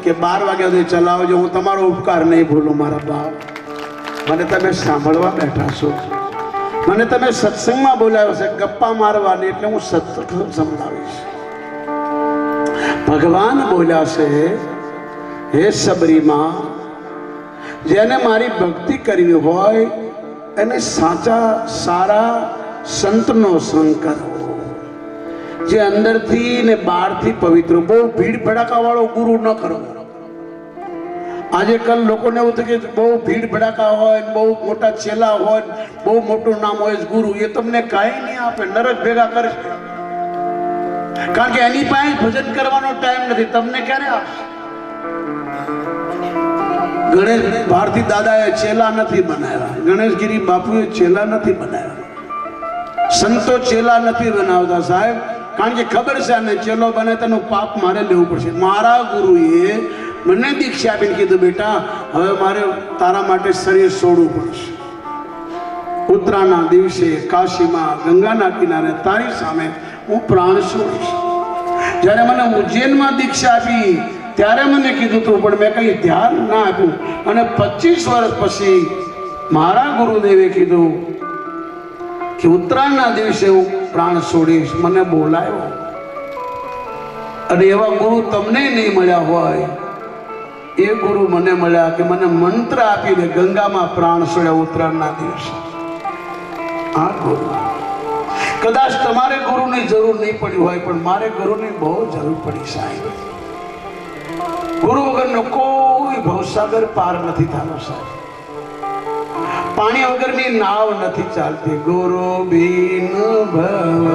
કે 12 વાગ્યા સુધી ચલાવજો, હું તમારો ઉપકાર નહીં ભૂલું મારા બાપ. મને તમે સાંભળવા બેઠા છો, મને તમે સત્સંગમાં બોલાવ્યો છે ગપ્પા મારવાની, એટલે હું સત્સંગ સંભળાવીશ. ભગવાન બોલ્યા છે, હે સબરીમાં, જેને મારી ભક્તિ કરવી હોય એને સાચા સારા સંતનો સંગ કરો, જે અંદરથી ને બહારથી પવિત્ર. બહુ ભીડ ભડાકા વાળો ગુરુ ન કરો. આજે કલ લોકોને એવું થાય કે બહુ ભીડ ભડાકા હોય, બહુ મોટા ચેલા હોય, બહુ મોટું નામ હોય ગુરુ, એ તમને કાંઈ નહીં આપે, નરક ભેગા કરશે. કારણ કે એની પાસે ભજન કરવાનો ટાઈમ નથી, તમને ક્યારે આપશે? ગણેશ ભારતી દાદાએ ચેલા નથી બનાવ્યા, ગણેશગીરી બાપુએ ચેલા નથી બનાવ્યા, સંતો ચેલા નથી બનાવતા સાહેબ. કારણ કે ખબર છે આને ચેલો બને તેનું પાપ મારે લેવું પડશે. મારા ગુરુએ મને દીક્ષા આપીને કીધું, બેટા હવે મારે તારા માટે શરીર છોડવું પડશે. ઉત્તરાયણના દિવસે કાશીમાં ગંગાના કિનારે તારી સામે હું પ્રાણ છોડીશ. જ્યારે મને ઉજ્જૈનમાં દીક્ષા આપી ત્યારે મને કીધું હતું, પણ મેં કંઈ ધ્યાન ના આપ્યું. અને 25 વર્ષ પછી મારા ગુરુદેવે કીધું કે ઉત્તરાયણના દિવસે હું પ્રાણ છોડીશ. મને બોલાયો. અને એવા ગુરુ તમને નહીં મળ્યા હોય, એ ગુરુ મને મળ્યા કે મને મંત્ર આપીને ગંગામાં પ્રાણ છોડ્યા ઉત્તરાયણના દિવસે. આ ગુરુ. કદાચ તમારે ગુરુની જરૂર નહીં પડી હોય, પણ મારે ગુરુની બહુ જરૂર પડી સાહેબ. ગુરુ વગરનો કોઈ ભવસાગર પાર નથી થતો સાહેબ. પાણી વગરની નાવ નથી ચાલતી. ગુરુ બિન ભવ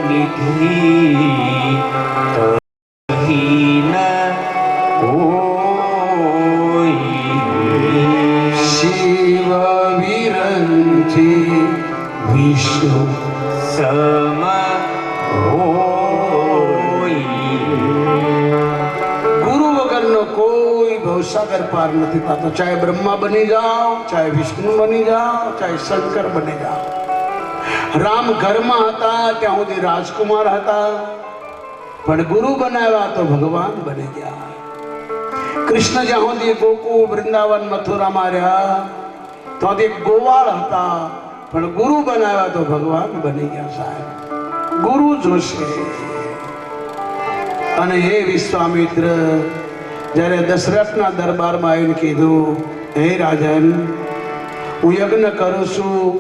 નિધિ તહીન કોઈ, શિવ વિરંચી વિષ્ણુ સમ હોય. ગુરુ વગરનો કોઈ ભવસાગર પાર નથી થતો. ચાહે બ્રહ્મા બની જાઓ, ચાહે વિષ્ણુ બની જાઓ, ચાહે શંકર બની જાઓ. રામ ઘરમાં હતા ત્યાં સુધી રાજકુમાર હતા, પણ ગુરુ બનાવ્યા તો ભગવાન બની ગયા. કૃષ્ણ જ્યાં સુધી ગોકુળ વૃંદાવન મથુરામાં રહ્યા તો ગોવાળ હતા, પણ ગુરુ બનાવ્યા તો ભગવાન બની ગયા સાહેબ. ગુરુ જોશે. અને હે વિશ્વામિત્ર, જ્યારે દશરથના દરબારમાં આવીને કીધું, હે રાજન, હું યજ્ઞ કરું છું,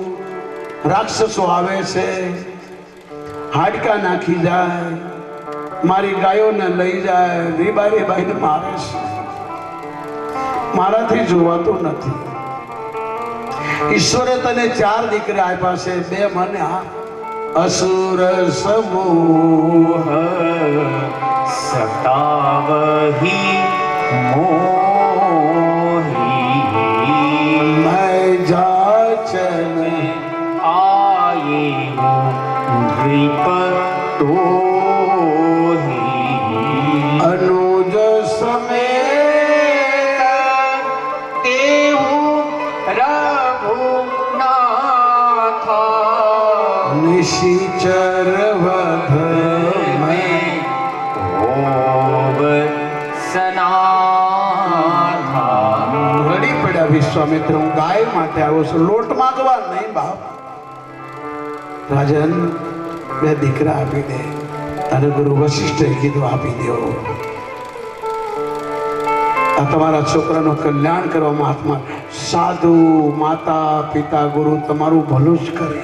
રાક્ષસો આવે છે, હાડકા નાખી જાય, મારી ગાયોને લઈ જાય, રીબાઈને મારે છે, મારાથી જોવાતું નથી. ઈશ્વરે તને 4 દીકરા આપ્યા છે, 2 મને અસુર સમૂહ સતાવહી મોહી, મેં જાચન આયે દ્વીપ તોહી, અનુજ સમેત તેવું રઘુનાથા, નિશિચર વધ મેં ઓવ સનાથા. રડી પડ્યા વિશ્વામિત્ર, હું ગાય માટે આવ્યો છું, લોટ માંગવા નહીં બાપ. રાજન, 2 દીકરા આપી દે. અને ગુરુ વશિષ્ઠે કીધું આપી દો. આ તમારા છોકરાનું કલ્યાણ કરવા મહાત્મા સાધુ માતા પિતા ગુરુ તમારું ભલું જ કરે.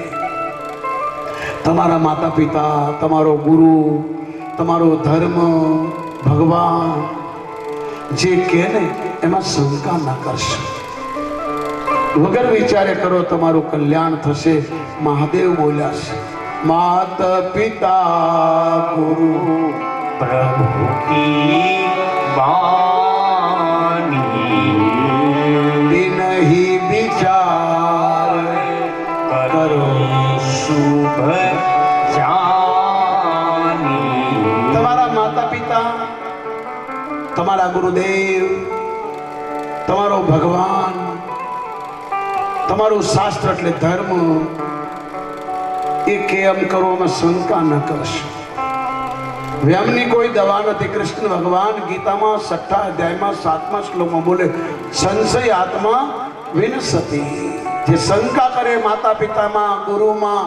તમારા માતા પિતા, તમારો ગુરુ, તમારો ધર્મ, ભગવાન જે કહે ને એમાં શંકા ના કરશો. વગર વિચારે કરો તમારું કલ્યાણ થશે. મહાદેવ બોલ્યા છે, માત પિતા ગુરુ પ્રભુ કી વાણી, નહીં વિચાર કરો શુભ જાની. તમારા માતા પિતા, તમારા ગુરુદેવ, તમારો ભગવાન, તમારું શાસ્ત્ર એટલે ધર્મ, એ કેમ કરવામાં શંકા ન કરશો. વ્યમની કોઈ દવા નથી. કૃષ્ણ ભગવાન ગીતામાં 6 અધ્યાયમાં 7મા શ્લોકમાં બોલે, સંશય આત્મા વિનશતિ. જે શંકા કરે માતા પિતામાં, ગુરુમાં,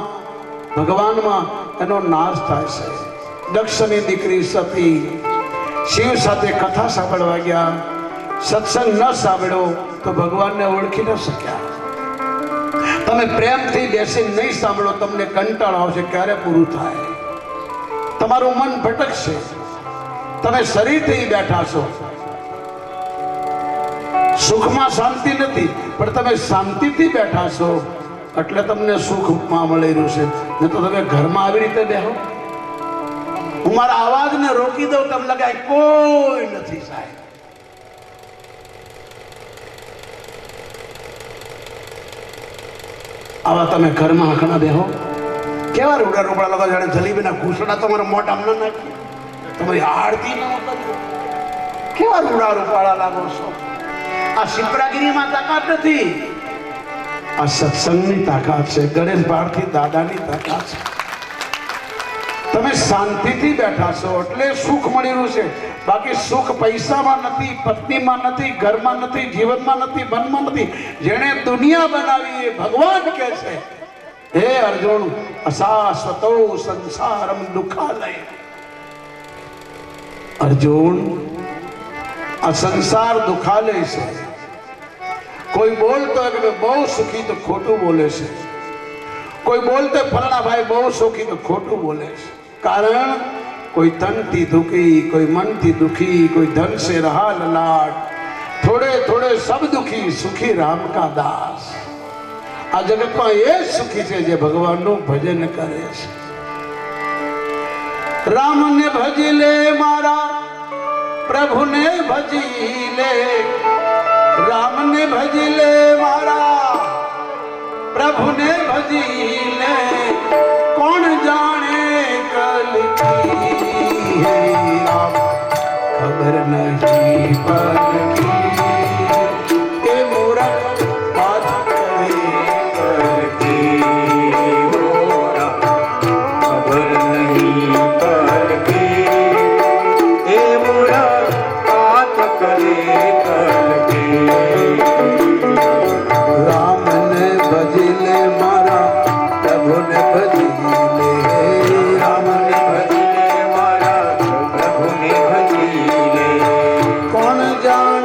ભગવાનમાં, એનો નાશ થાય છે. દક્ષની દીકરી સતી શિવ સાથે કથા સાંભળવા ગયા, સત્સંગ ન સાંભળ્યો તો ભગવાનને ઓળખી ન શક્યા. તમે પ્રેમથી બેસીને નહીં સાંભળો, તમને કંટાળો આવશે. ક્યારે પૂરું થાય? તમારું મન ભટકશે. તમે શરીરથી બેઠા છો, સુખમાં શાંતિ નથી, પણ તમે શાંતિથી બેઠા છો એટલે તમને સુખમાં મળી રહ્યું છે. નહીં તો તમે ઘરમાં આવી રીતે બેહો. હું મારા અવાજને રોકી દઉં, તમને લાગે કોઈ નથી સાહેબ. આવા તમે ઘરમાં આંખણા બેહો. કેવા રૂડા રૂપડા લોકો જાણે જલેબીના ઘૂસડા તમારા મોઢામાં ન નાખી, તમારી આરતી ન કરી. કેવા રૂડા રૂપાળા લાગો છો. આ શિપ્રાગીરીમાં તાકાત નથી, આ સત્સંગની તાકાત છે. ગણેશ ભારતી દાદાની તાકાત છે. તમે શાંતિથી બેઠા છો એટલે સુખ મળી રહ્યું છે. બાકી સુખ પૈસામાં નથી, પત્નીમાં નથી, ઘરમાં નથી, જીવનમાં નથી, મનમાં નથી. જેણે દુનિયા બનાવી એ ભગવાન કહે છે, હે અર્જુન, અશાશ્વતો સંસારમ દુઃખાલય. અર્જુન, આ સંસાર દુઃખાલય છે. કોઈ બોલતો હોય કે મેં બહુ સુખી, તો ખોટું બોલે છે. કોઈ બોલતો ફલાણા ભાઈ બહુ સુખી, તો ખોટું બોલે છે. કારણ કોઈ તનથી દુખી, કોઈ મનથી દુખી, કોઈ ધન से रहा ललाट, थोड़े थोड़े सब दुखी, सुखी राम का दास. આ જગતમાં એ સુખી છે જે ભગવાનનું ભજન કરે છે. રામને ભજી લે મારા, પ્રભુને ભજી લે. રામને ભજી લે મારા, પ્રભુને ભજી લે. કોણ જાણે કલ કી રામ, ખબર નહીં પલ કી. એ મૂરખ વાત કરે કલ કી. ખબર નહીં પર કે એ મૂરખ વાત કરે કલ કે. રામને ભજી લે મારા, પ્રભુને ભજી લે. રામને ભજી લે મારા, પ્રભુને ભજી લે. કોણ જાણે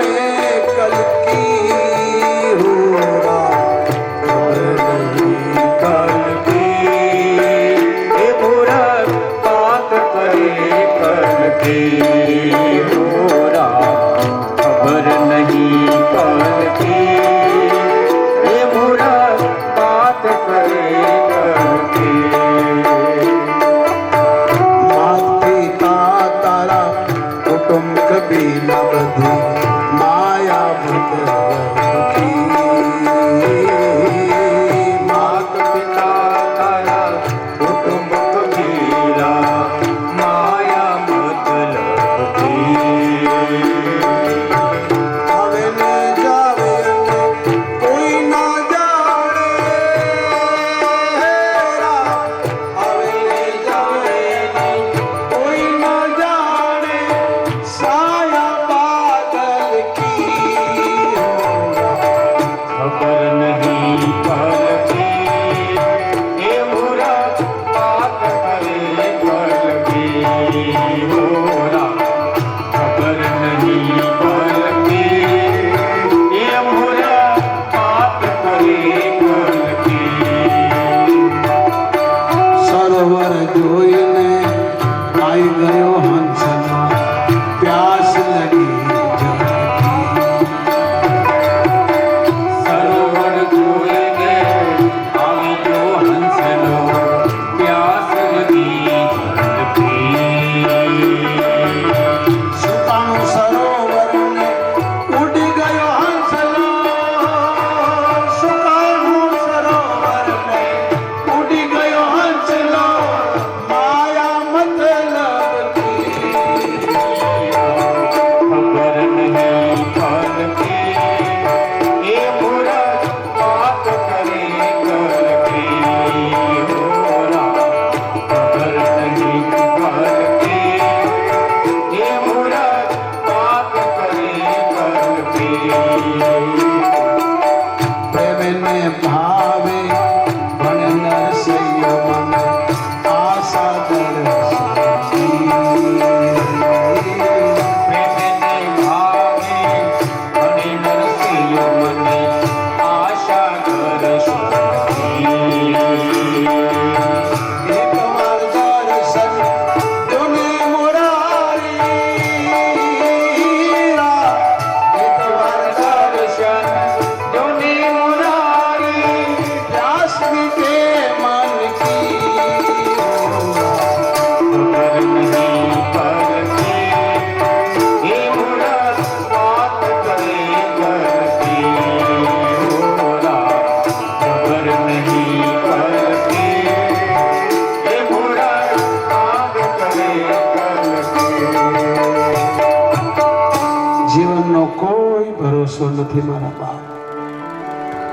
નથી મારા બાપ.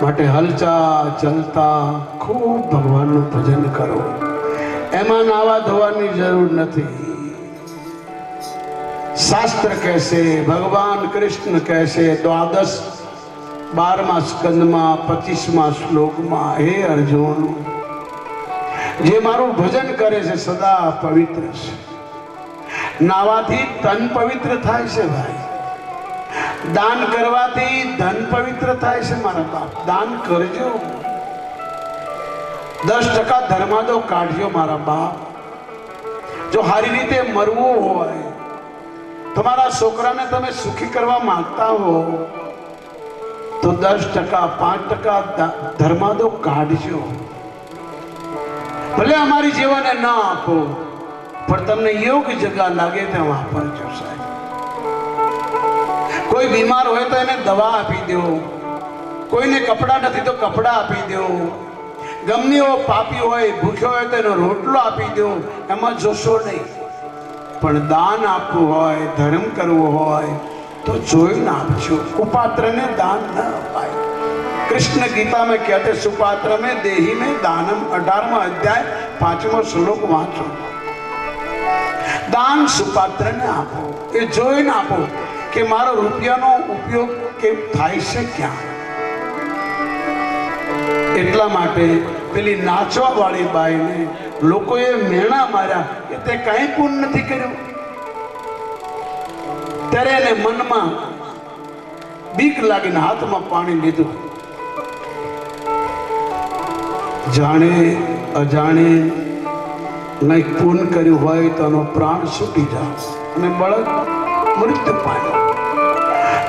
માટે હલચા ચલતા ખૂબ ભગવાનનું ભજન કરો. એમાં નાવા ધોવાની જરૂર નથી. શાસ્ત્ર કહેશે, ભગવાન કૃષ્ણ કહેશે, દ્વાદશ 12મા સ્કંદમાં 25મા શ્લોકમાં, હે અર્જુન, જે મારું ભજન કરે છે સદા પવિત્ર છે. નાવાથી તન પવિત્ર થાય છે ભાઈ. દાન કરવાથી ધન પવિત્ર થાય છે મારા બાપ. દાન કરજો. 10% ધર્માદો કાઢજો મારા બાપ. જો સારી રીતે મરવું હોય, તમારા છોકરાને તમે સુખી કરવા માંગતા હો, તો 10% 5% ધર્માદો કાઢજો. ભલે અમારી જીવાને ના આપો, પણ તમને યોગ્ય જગ્યા લાગે ત્યાં વાપરજો સાહેબ. કોઈ બીમાર હોય તો એને દવા આપી દો. કોઈને કપડાં નથી તો કપડાં આપી દો. ગમે એવો પાપી હોય, ભૂખ્યો હોય તો એનો રોટલો આપી દો. એમાં જોશો નહીં. પણ દાન આપવું હોય, ધર્મ કરવો હોય તો જોઈને આપજો. કુપાત્રને દાન ન અપાય. कृष्ण गीता में कहते सुपात्र में देही में दानम 18वां अध्याय 5मो श्लोक वाँचो. दान सुपात्र ने आपो. ये જોઈને આપો કે મારો રૂપિયાનો ઉપયોગ કેમ થાય છે ક્યાં. એટલા માટે પેલી નાચવા વાળી બાઈને લોકોએ મેણા માર્યા કે તે કંઈ પૂર્ણ નથી કર્યું. ત્યારે એને મનમાં બીક લાગીને હાથમાં પાણી લીધું. જાણે અજાણે કંઈક પૂર્ણ કર્યું હોય તો એનો પ્રાણ છૂટી જાય અને બળદ મૃત્યુ પામ્યો.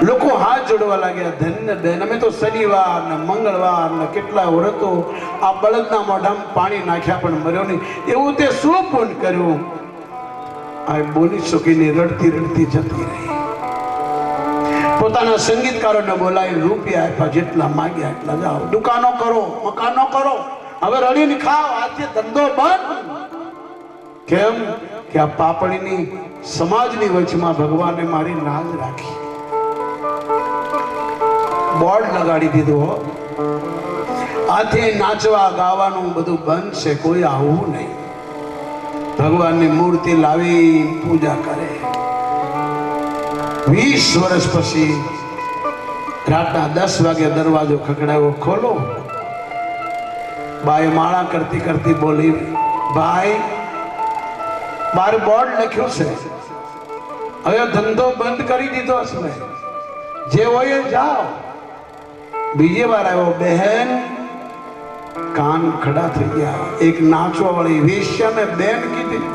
લોકો હાથ જોડવા લાગ્યા, ધન્ય બેન, અમે તો શનિવાર ને મંગળવાર ને કેટલા વ્રતો આ બળદના મોઢામાં પાણી નાખ્યા પણ મર્યો નહીં. એવું તે શું પૂર્ણ કર્યું? આ બોલી શકીને રડતી રડતી જતી રહી. પોતાના સંગીતકારોને બોલાવી રૂપિયા આપ્યા, જેટલા માગ્યા એટલા જાઓ, દુકાનો કરો, મકાનો કરો, હવે રડીને ખાઓ, આજે ધંધો બંધ. કેમ કે આ પાપડીની સમાજની વચમાં ભગવાને મારી નાજ રાખી. બોર્ડ લગાડી દીધું, આથી નાચવા ગાવાનું બધું બંધ છે, કોઈ આવવું નહીં. ભગવાનની મૂર્તિ લાવી પૂજા કરે. 20 વર્ષ પછી રાતના 10 વાગે દરવાજો ખખડાવ્યો, ખોલો. બાઈ માળા કરતી કરતી બોલી, ભાઈ બાર બોર્ડ લખ્યું છે, હવે ધંધો બંધ કરી દીધો છે, જે હોય એ જાઓ. બીજી વાર આવ્યો, બહેન કાન ખડા થઈ ગયા. એક નાચવા વાળી વેશ્યાને બેન કીધી.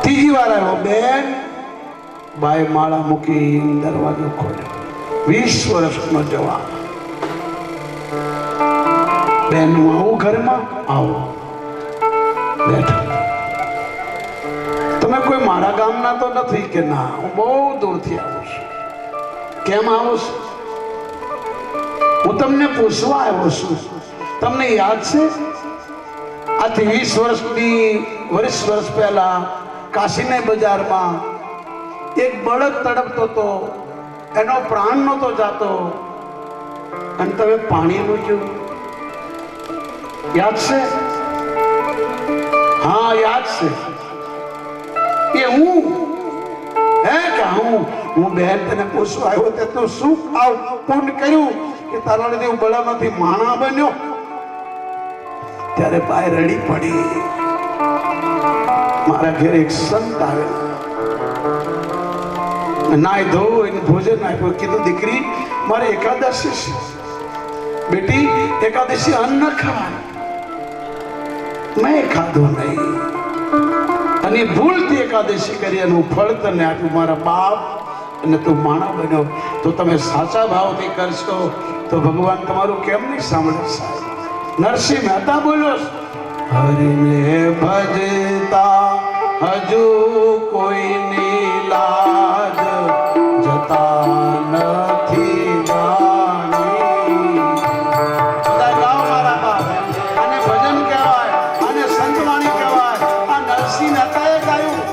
ત્રીજી વાર આવ્યો, બેન. બાઈ માળા મૂકી દરવાજો ખોલ્યો. 20 વર્ષનો જવાબ. બેન હું આવું ઘરમાં? આવો. બેઠો. તમે કોઈ મારા ગામના તો નથી કે? ના, હું બહુ દૂરથી આવું છું. કેમ આવો છો? હું તમને પૂછવા આવ્યો છું. તમને યાદ છે આથી 20 વર્ષ પહેલા કાશીના બજારમાં એક બળદ તડપતો હતો, એનો પ્રાણ નહોતો જાતો, અને તમે પાણી મૂક્યું. યાદ છે? હા યાદ છે. એ હું હે કે હું બહેન તને પૂછવા આવ્યો તે તો શું પૂર્ણ કર્યું કે તારા લીધે હું બળામાંથી માણા બન્યો? ત્યારે બાઈ રડી પડી. મારા ઘરે એક સંત આવ્યો, નાઈ ધોઈને ભોજન આપ્યું. કીધું, દીકરી મારે એકાદશી છે, બેટી એકાદશી અન્ન ખાય. મેં ખાધું નહીં અને ભૂલથી એકાદશી કરી, એનું ફળ તને આપ્યું મારા બાપ, અને તું માણા બન્યો. તો તમે સાચા ભાવથી કરશો તો ભગવાન તમારું કેમ નહીં સાંભળે સાહેબ? નરસિંહ મહેતા બોલ્યો, હરિને ભજતા હજુ કોઈની લાજ જતા નથી જાણી. બધા ગાઓ મારા બાપ. આને ભજન કહેવાય, આને સંતવાણી કહેવાય. આ નરસિંહ મહેતાએ ગાયું.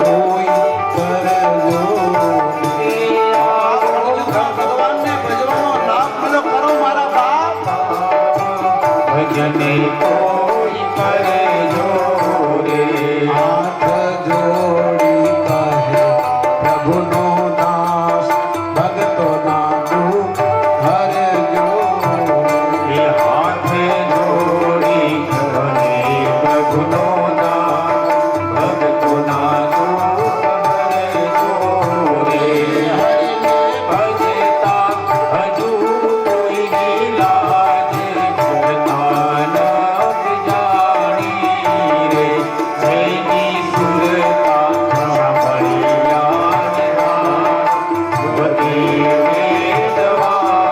કોઈ કરજો ભગવાનને ભજવાનો લાભ મળ્યો કરો મારા બાપ. ભજને કોઈ કરજો રે હાથ જોડી કહે પ્રભુનો દાસ ભક્તોના દુઃખ હરજો. એ હાથ જોડી કરે પ્રભુનો દાસ ભક્તોના દુઃખ હરજો રે હરિને ભજતા હજુ કોઈ લાજ કરતા નથી જાણી રે જેની સુરતા સાંભળ્યા બધી વેદવાણી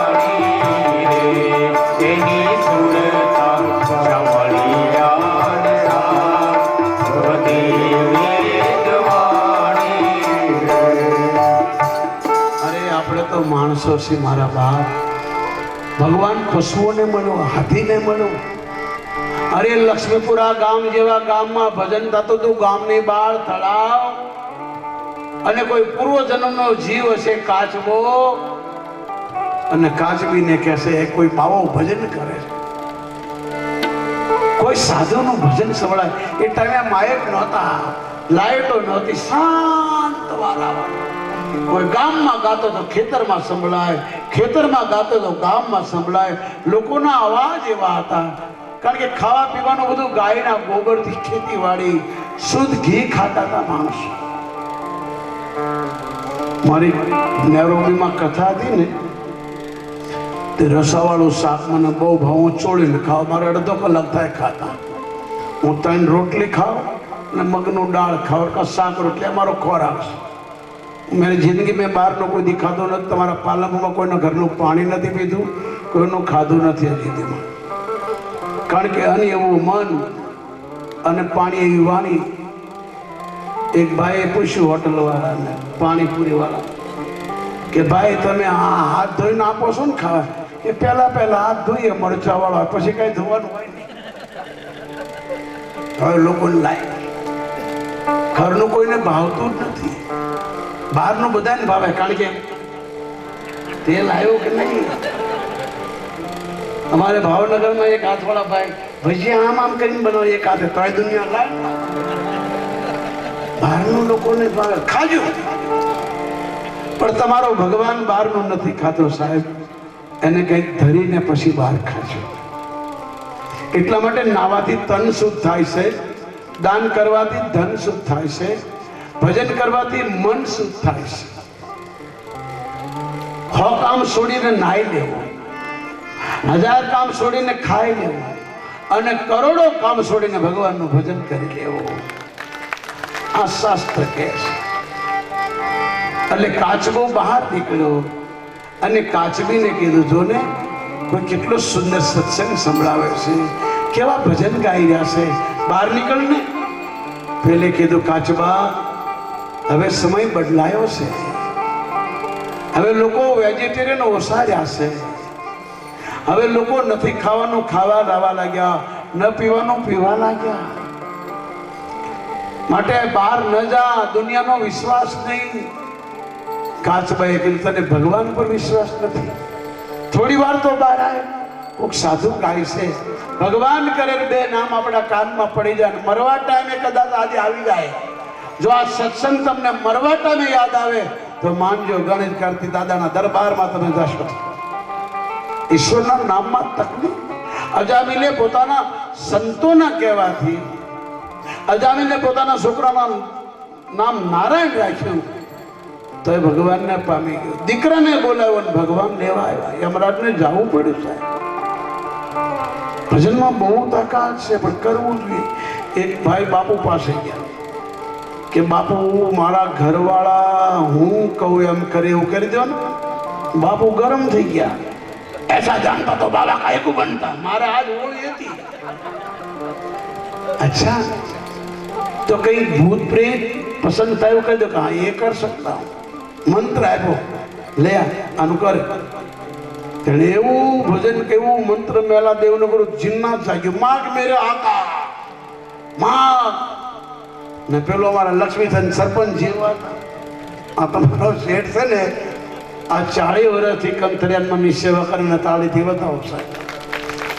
રે એની સુરતા સાંભળ્યા બધી વેદવાણી અરે આપણે તો માણસો છીએ મારા બાપ. ભગવાન પશુઓને મળ્યો, હાથીને મળ્યો. અરે લક્ષ્મીપુરા ગામ જેવા ગામમાં ભજન થતું હતું. ગામની બહાર તળાવ અને કોઈ પૂર્વજન્મનો જીવ હશે કાચબો, અને કાચબીને કહેશે કોઈ બાવો ભજન કરે છે, કોઈ સાધુનું ભજન સંભળાય. એ ટાઈમે માયક નહોતા, લાઈટો નહોતી, શાંત વાતાવરણ. કોઈ ગામમાં ગાતો તો ખેતરમાં સંભળાય, ખેતરમાં ગાતો તો ગામમાં સંભળાય. લોકોના અવાજ એવા હતા, કારણ કે ખાવા પીવાનું બધું ગાયના ગોબરથી ખેતીવાડી શુદ્ધ ઘી ખાતા હતા માણસો. મારી નેરોબીમાં કથા હતી ને, તે રસાવાળું શાક મને બહુ ભાવ. હું ચોળીને ખાવ, મારે અડધો કલાક થાય ખાતા. હું 3 રોટલી ખાઉં અને મગનું દાળ ખાવ, શાક રોટલી અમારો ખોરાક છે. મેરી જિંદગી મેં બહારનો કોઈ દી ખાધો નથી. તમારા પાલકમાં કોઈના ઘરનું પાણી નથી પીધું, કોઈનું ખાધું નથી જિંદગીમાં. કારણ કે અન એવું મન અને પાણી એવી વાણી. એક ભાઈએ પૂછ્યું હોટલવાળાને, પાણીપુરીવાળા, કે ભાઈ તમે આ હાથ ધોઈને આપો છો ને ખાવા? કે પહેલા હાથ ધોઈએ મરચાવાળા, પછી કઈ ધોવાનું હોય નહીં. હવે લોકોને લાય, ઘરનું કોઈને ભાવતું જ નથી, બહારનું બધાને ભાવે. કારણ કે તેલ આવ્યું કે નહીં. અમારે ભાવનગરમાં એક હાથવાળા ભાઈ ભજીયા આમ કરીને બનાવે, એક હાથે તોય દુનિયા લાય. બહારનું લોકોને ભાવે, ખાજો. પણ તમારો ભગવાન બહારનું નથી ખાતો સાહેબ, એને કંઈક ધરીને પછી બહાર ખાજો. એટલા માટે નાવાથી તન શુદ્ધ થાય છે, દાન કરવાથી ધન શુદ્ધ થાય છે, ભજન કરવાથી મન શુદ્ધ થાય છે. 100 કામ છોડીને નાઈ લેવું, 1000 કામ છોડીને ખાઈ લેવું, અને કરોડો કામ છોડીને ભગવાનનું ભજન કરી લેવું. આ શાસ્ત્ર કહે છે. એટલે કાચબો બહાર નીકળ્યો અને કાચબીને કીધું, જો ને કોઈ કેટલો સુંદર સત્સંગ સંભળાવે છે, કેવા ભજન ગાઈ રહ્યા છે, બહાર નીકળ ને. પેલે કીધું, કાચબા હવે સમય બદલાયો છે, હવે લોકો વેજીટેરિયન ઓછા રહ્યા છે, હવે લોકો નથી ખાવાનું ખાવા લાવવા લાગ્યા, ન પીવાનું પીવા લાગ્યા. માટે બહાર ન જા, દુનિયાનો વિશ્વાસ નહીં. કાચબાએ કીધું, તને ભગવાન પર વિશ્વાસ નથી? થોડી વાર તો બહાર આવે, કોઈક સાધુ ગાય છે, ભગવાન કરે 2 નામ આપણા કાનમાં પડી જાય. મરવા ટાઈમે કદાચ આજે આવી જાય. જો આ સત્સંગ તમને મરવા ટાઈમે યાદ આવે તો માનજો, ગણેશ કાર્તિક દાદાના દરબારમાં તમે જશો. ઈશ્વરના નામમાં તકલીફ. અજામિલે પોતાના સંતોના કહેવાથી અજામિલે પોતાના છોકરાના નામ નારાયણ રાખ્યું, તો એ ભગવાનને પામી ગયો. દીકરાને બોલાવ્યો ને ભગવાન લેવા આવ્યા. યમરાજને જવું પડ્યું સાહેબ. ભજનમાં બહુ તાકાત છે, પણ કરવું જોઈએ. એક ભાઈ બાપુ પાસે ગયા કે બાપુ મારા ઘરવાળા હું કહું એમ કરે એવું કરી દો ને. બાપુ ગરમ થઈ ગયા. ऐसा जानता तो बाबा काहे को बनता. मारे आज होली હતી. अच्छा तो कहीं भूत प्रेत पसंद થાય કહી દો કે હા એ कर सकता हूं. મંત્ર આપ્યો, લે આનું કર. તેણે એવું ભજન કેવું મંત્ર મેલા દેવનો કરો, જિન્નાત જાગ્યો. માગ મેરે આકા, માગ ને પેલો અમારા લક્ષ્મીધન સરપંચ જેવા હતા. આ તમારો શેઠ છે ને આ 40 વર્ષથી કંથરિયાનમાં સેવા કરીને તાળીથી બતાવો સાહેબ.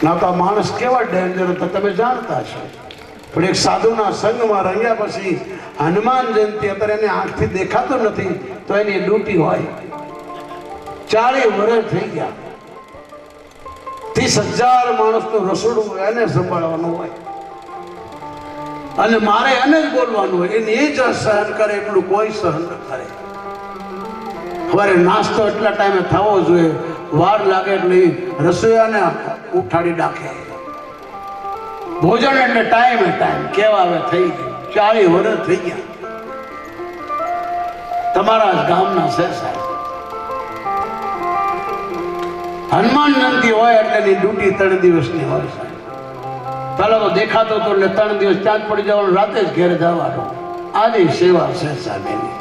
ના તો આ માણસ કેવા ડેન્જર હતા તમે જાણતા છો. પણ એક સાધુના સંગમાં રહ્યા પછી હનુમાન જયંતિ અત્યારે એને આંખથી દેખાતું નથી તો એની ડ્યુટી હોય. 40 વર્ષ થઈ ગયા. 30,000 માણસનું રસોડું એને સંભાળવાનું હોય અને મારે એને જ બોલવાનું હોય. એને એ જ સહન કરે એટલું કોઈ સહન ન કરે. સવારે નાસ્તો એટલા ટાઈમે થવો જોઈએ, વાર લાગે એટલે રસોઈયાને ઉઠાડી નાખે. ભોજન એટલે ટાઈમ કેવા હવે થઈ ગયું. 40 વર્ષ થઈ ગયા. તમારા જ ગામના છે સાહેબ. હનુમાન જયંતિ હોય એટલે એની ડ્યુટી 3 દિવસની હોય સાહેબ. પેલા તો દેખાતો હતો એટલે 3 દિવસ ત્યાં જ પડી જવાનું, રાતે જ ઘેર જવાનું. આની સેવા છે સાહેબ એની.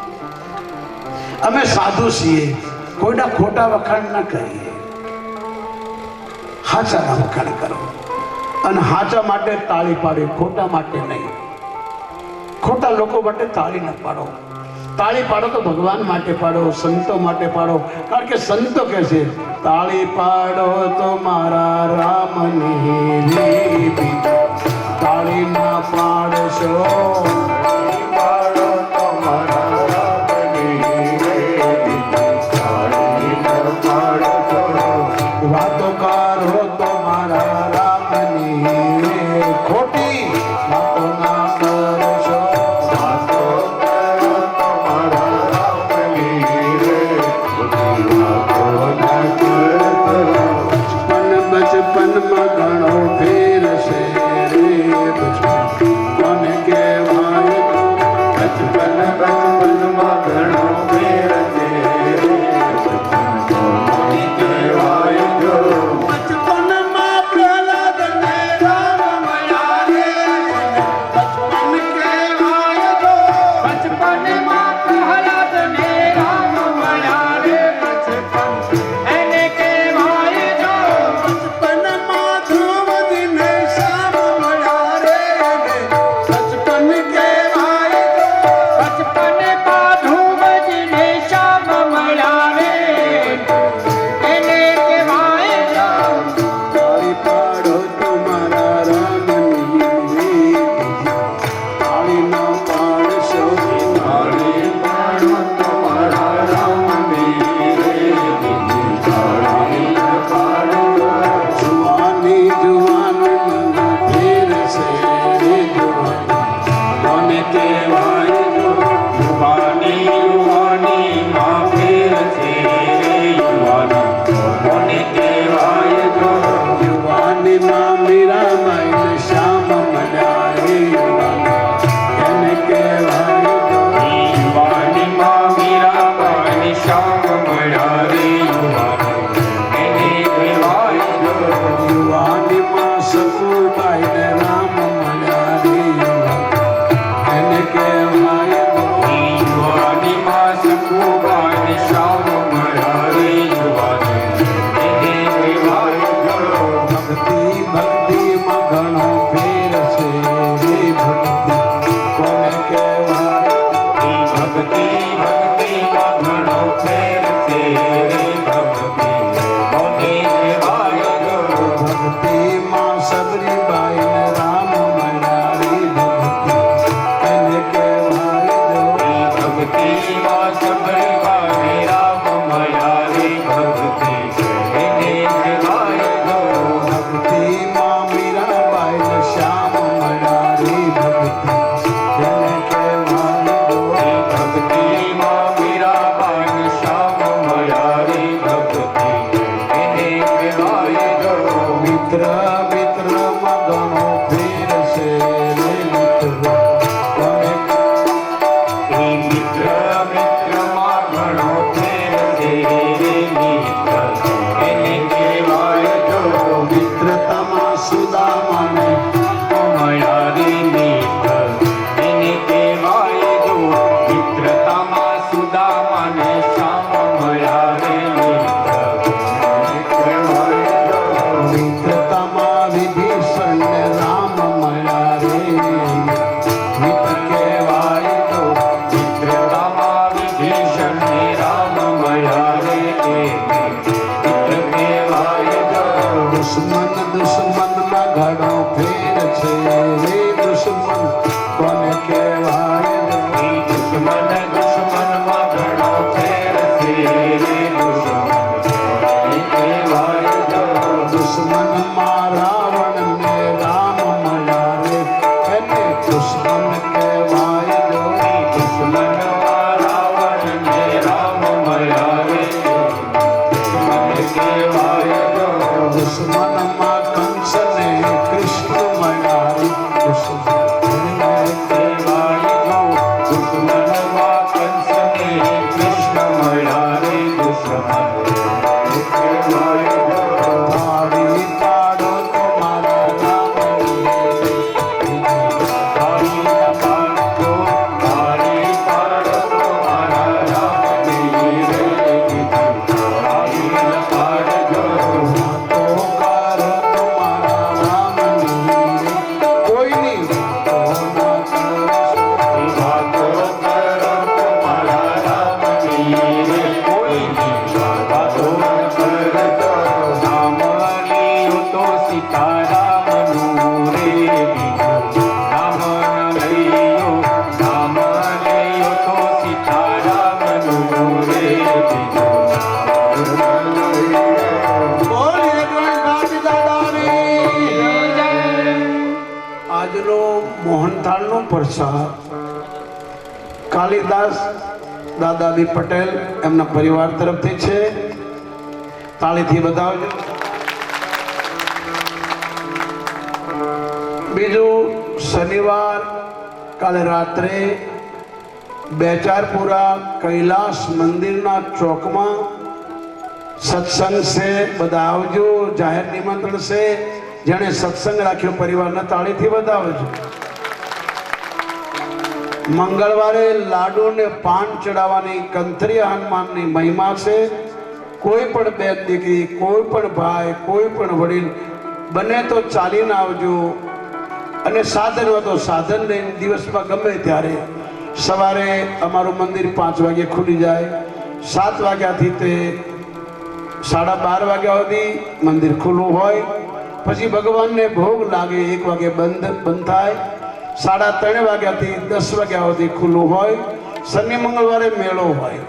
અમે સાધુ છીએ, કોઈના ખોટા વખાણ ના કરીએ, હાચાના વખાણ કરો. અને હાચા માટે તાળી પાડે, ખોટા માટે નહીં. ખોટા લોકો માટે તાળી ન પાડો. તાળી પાડો તો ભગવાન માટે પાડો, સંતો માટે પાડો. કારણ કે સંતો કહે છે તાળી પાડો તો મારા રામની રીતિ, તાળી ના પાડશો પાડો તો મારા રામની રીતિ, તાળી ના પાડશો વાતો કરો તો મારા રામની ખોટી વાતો ના કરશો. વાતો કરો તો મારા રામની બચપનમાં ઘણો ફેર છે રે બચપન કોને કહેવાય. બચપનમાં ઘણો ફેર છે કોને કહેવાય. જો બચપનમાં પ્રહલાદને રામ મળ્યા રે, બચપન કહેવાય. જો બચપનમાં પ્રહલાદને રામ મળ્યા રે, બચપન એને કહેવાય. જો બચપનમાં દ્રૌપદીને શ્યામ મળ્યા રે, બચપન કહેવાય. બચપનમાં ધ્રુવજીને શ્યામ મળ્યા રે, એને કહેવાય. જો તાળી પાડો તમારા રામની રીતિ, તાળી ન પાડશો. તાળી પાડો તમારા રામની રીતિ, તાળી ન પાડો. જુવાની જુવાની મને ફેર છે રે જુવાની કોને કહેવાય. જો યુવાની યુવાની માં ફેર છે રે, યુવાની કોને કહેવાય. જો યુવાનીમાં મીરાબાઈને શ્યામ મળ્યા રે યુવાની એને કહેવાય. જો યુવાનીમાં મીરાબાઈને શ્યામ મળ્યા રે, યુવાની એને કહેવાય. જો યુવાનીમાં સકુબાઈને રામ મળ્યા રે યુવાની એને કહેવાય. જો યુવાનીમાં સકુબાઈને શ્યામ મળ્યા રે, યુવાની એને કહેવાય. જો ભક્તિ ભક્તિમાં ઘણો ફેર છે રે ભક્તિ કોને કહેવાય. ભક્તિ ભક્તિમાં ઘણો ફેર છે રે, ભક્તિ કોને કહેવાય. જો ભક્તિમાં સબરીબાઈને રામ મળ્યા રે ભક્તિ એને કહેવાય. જો ભક્તિમાં સબરીબાઈને રામ મળ્યા રે, ભક્તિ એને કહેવાય. જો ભક્તિમાં મીરાબાઈને શ્યામ મળ્યા રે ભક્તિ એને કહેવાય. જો ભક્તિમાં મીરાબાઈને શ્યામ મળ્યા રે, ભક્તિ એને કહેવાય. જો મિત્ર મિત્રમાં ઘણો ફેર છે રે મિત્ર કોને મિત્ર પ્રસાદ કાલિદાસ દાદાબી પટેલ એમના પરિવાર તરફથી છે, તાળીથી બતાવજો. બીજું, શનિવાર કાલે રાત્રે બેચારપુરા કૈલાસ મંદિરના ચોકમાં સત્સંગ છે, બધા આવજો. જાહેર નિમંત્રણ છે. જેણે સત્સંગ રાખ્યો પરિવારના તાળીથી બતાવજો. મંગળવારે લાડુ ને પાન ચડાવવાની કંથરિયા હનુમાનની મહિમા છે. કોઈ પણ બેન દીકરી, કોઈ પણ ભાઈ, કોઈ પણ વડીલ બને તો ચાલીને આવજો, અને સાધન હોય તો સાધન લઈને દિવસમાં ગમે ત્યારે. સવારે અમારું મંદિર 5 વાગે ખુલી જાય, 7 વાગ્યાથી તે 12:30 વાગ્યા સુધી મંદિર ખુલ્લું હોય. પછી ભગવાનને ભોગ લાગે 1 વાગે બંધ થાય. 3:30 વાગ્યાથી 10 વાગ્યા સુધી ખુલ્લું હોય. શનિ મંગળવારે મેળો હોય.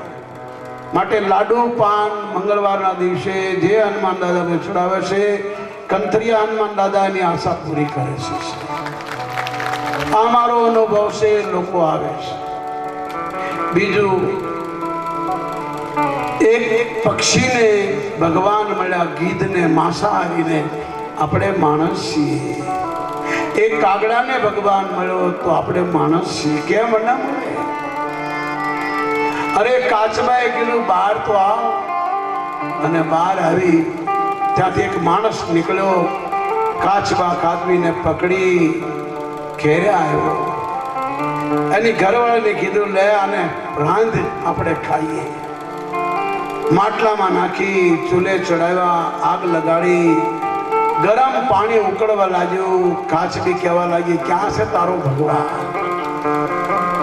માટે લાડુ પાન મંગળવારના દિવસે જે હનુમાન દાદાને ચડાવે છે, કંથરિયા હનુમાન દાદા એની આશા પૂરી કરે છે. આ મારો અનુભવ છે, લોકો આવે છે. બીજું, એક પક્ષીને ભગવાન મળ્યા, ગીધને, માંસાહારીને. આપણે માણસ છીએ. એક કાગડાને ભગવાન મળ્યો તો આપણે માણસ છીએ. કેમ ના મળે? અરે કાચબાએ કીધું બહાર તો આવ, અને બહાર આવી ત્યાંથી એક માણસ નીકળ્યો. કાચબા કાચબીને પકડી ઘેરે આવ્યો. એની ઘરવાળાને કીધું લે આને રાંધ, આપણે ખાઈએ. માટલામાં નાખી ચૂલે ચડાવ્યા, આગ લગાડી, ગરમ પાણી ઉકળવા લાગ્યું. કાચબી કહેવા લાગી, ક્યાં છે તારો ભગવાન?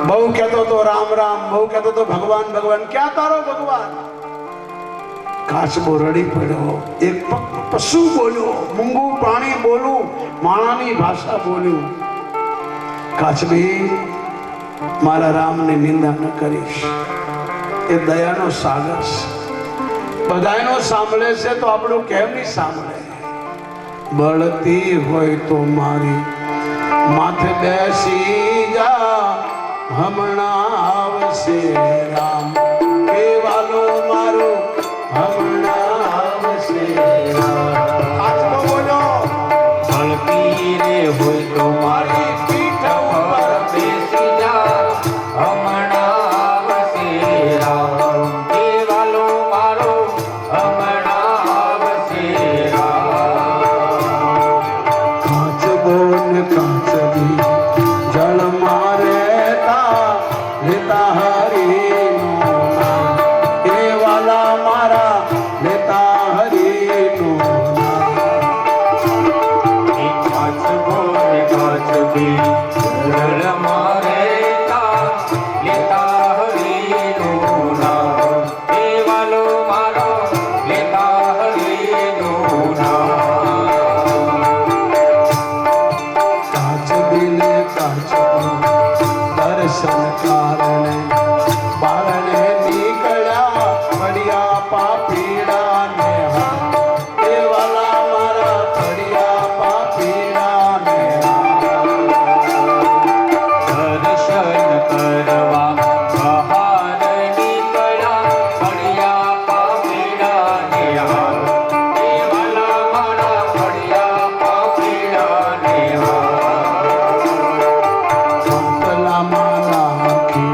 બહુ કહેતો તો રામ રામ, બહુ કહેતો તો ભગવાન ભગવાન, ક્યાં તારો ભગવાન? કાચબો રડી પડ્યો. એક પશુ બોલ્યો, મૂંગું પ્રાણી બોલું, માણાની ભાષા બોલ્યું. કાચબી, મારા રામની નિંદા ન કરીશ, એ દયાનો સાગર છે. બધાનો સાંભળે છે તો આપણું કેમ નહીં સાંભળે? બળતી હોય તો મારી માથે બેસી જા, હમણાં આવશે રામ. કેવાલો મારો હમણાં આવશે રામ. કાચબો બોલ્યો, બળતી રે હોય તો મારી પીઠ ઉપર બેસી જા, હમણાં આવશે રામ. કેવાલો મારો હમણાં આવશે રામ. કાચબો ને કાચબી જળમાં રહેતા, લેતા હરીનું નામ. એ વાલા મારા લેતા હરીનું નામ. એક કાચબો ને કાચબી જળમાં રહેતા, લેતા હરીનું નામ. કેવાલો મારો લેતા હરીનું નામ. કાચબીને કાચબો દર્શન કારણે બારણે નીકળ્યા, પડ્યા પાપીડાને હાથ. એ વાલા મારા પડ્યા પાપીડાને હાથ. દર્શન કરવા બહાર નીકળ્યા, પડ્યા પાપીડાને હાથ. કેવાલા મારા પડ્યા પાપીડાને હાથ. માટલામાં નાખી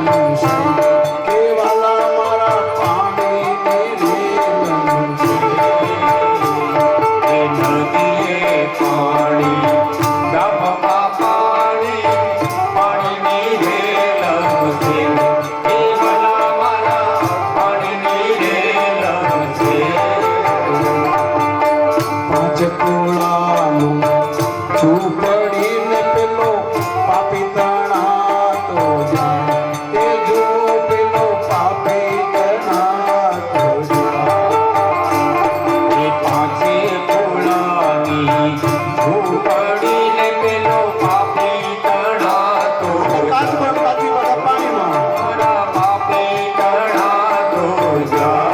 લમશે કે વાલા મારા પાણીની રેલમ છે. એ નદીએ પાણી ગામમાં પાણી પાણીની રેલમ છે એ ભલા મારા પાણીની રેલમ છે. પાંચ ટોળાનું ઝૂંપડીને પેલો પાપી તણાતો જાય. એ જો પેલો પાપી તણાતો જાય. એ પાંચે ટોળાની ઝૂંપડીને પેલો પાપી તણાતો કાચબા કાચી બધા પાણીમાં. મારા પાપી તણાતો જાય.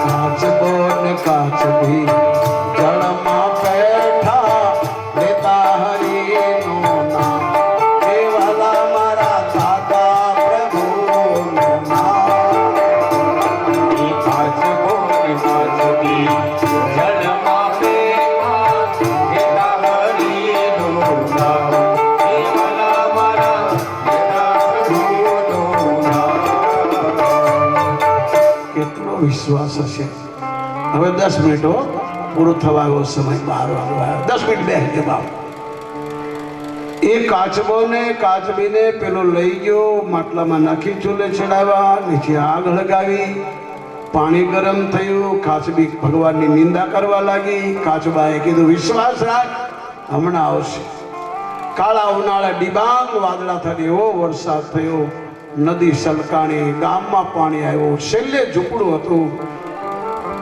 કાચબો ને કાચબી જળમાં બેઠા લેતા હરિનું નામ. એ વાલા મારા દાદા પ્રભુનું નામ. એ કાચબો ને કાચબી જળમાં બેઠા લેતા હરિનું નામ. એ ભલા મારા લેતા પ્રભુનું નામ. કેટલો વિશ્વાસ હશે. હવે 10 મિનિટ હો, પૂરો થવા આવ્યો સમય 12 વાગ્યો. 10 મિનિટ બેસજે બાપ. એ કાચબો ને કાચબીને પેલો લઈ ગયો, માટલામાં નાખી ચૂલે ચડાવ્યા, નીચે આગ લગાવી, પાણી ગરમ થયું. કાચબી ભગવાનની નિંદા કરવા લાગી. કાચબાએ કીધું વિશ્વાસ રાખ, હમણાં આવશે. કાળા ઉનાળે ડિબાંગ વાદળા થયા, એવો વરસાદ થયો, નદી સલકાણી, ગામમાં પાણી આવ્યું. છેલ્લે ઝૂંપડું હતું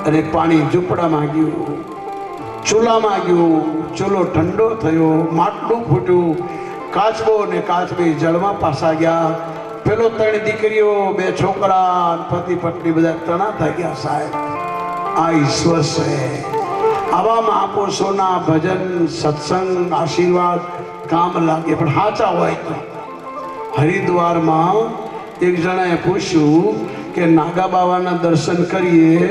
અને પાણી ઝૂંપડામાં ગયું, ચૂલામાં ગયું. ચૂલો ઠંડો થયો, માટલું ફૂટ્યું. કાચબો ને કાચબી જળમાં પાસા ગયા. પેલો 3 દીકરીઓ, 2 છોકરા, પતિ પત્ની બધા તણા થઈ ગયા. સાહેબ, આ ઈશ્વર છે. આવા મહાપુરુષોના ભજન, સત્સંગ, આશીર્વાદ કામ લાગે, પણ સાચા હોય તો. હરિદ્વારમાં એક જણાએ પૂછ્યું કે નાગા બાવાના દર્શન કરીએ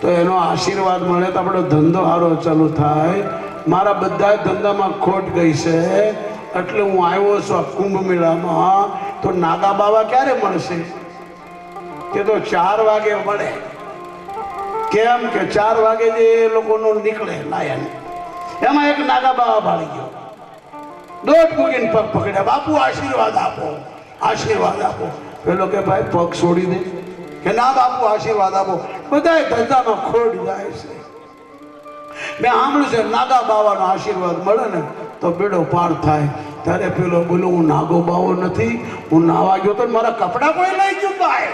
તો એનો આશીર્વાદ મળે તો આપણો ધંધો સારો ચાલુ થાય. મારા બધા ધંધામાં ખોટ ગઈ છે, એટલે હું આવ્યો છું આ કુંભ મેળામાં. તો નાગા બાવા ક્યારે મળશે? કે તો 4 વાગે મળે. કેમ કે 4 વાગે જે એ લોકોનો નીકળે લાયન, એમાં એક નાગા બાવા ભાળી ગયો. દોઢ મૂકીને પગ પકડ્યા, બાપુ આશીર્વાદ આપો, આશીર્વાદ આપો. પેલો કે ભાઈ પગ છોડી દે. કે ના બાપુ આશીર્વાદ આપો. બધા ધંધામાં ખોટ જાય છે. મેં સાંભળ્યું છે નાગા બાવાનો આશીર્વાદ મળે ને તો બેડો પાર થાય. ત્યારે પેલો બોલો હું નાગો બાવો નથી, હું નાવા ગયો તો મારા કપડા કોઈ લઈ ગયું ભાઈ.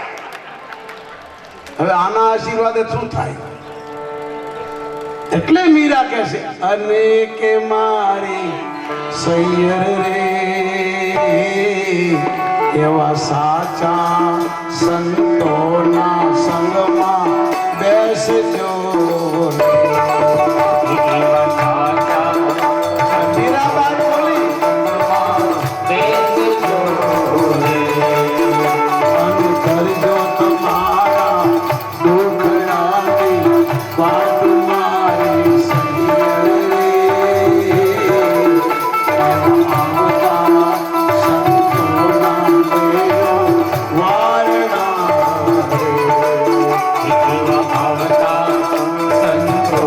હવે આના આશીર્વાદ શું થાય? એટલે મીરા કહે છે અને કે મારી સૈયર રે એવા સાચા સંતોના સંગમાં બેસજો. એવા સાચા મીરાબાઈ બોલી બેસજો રે. અને કરજો તમારા દુખડાની વાત મારી સૈયર રે. એવા આવતા સંતો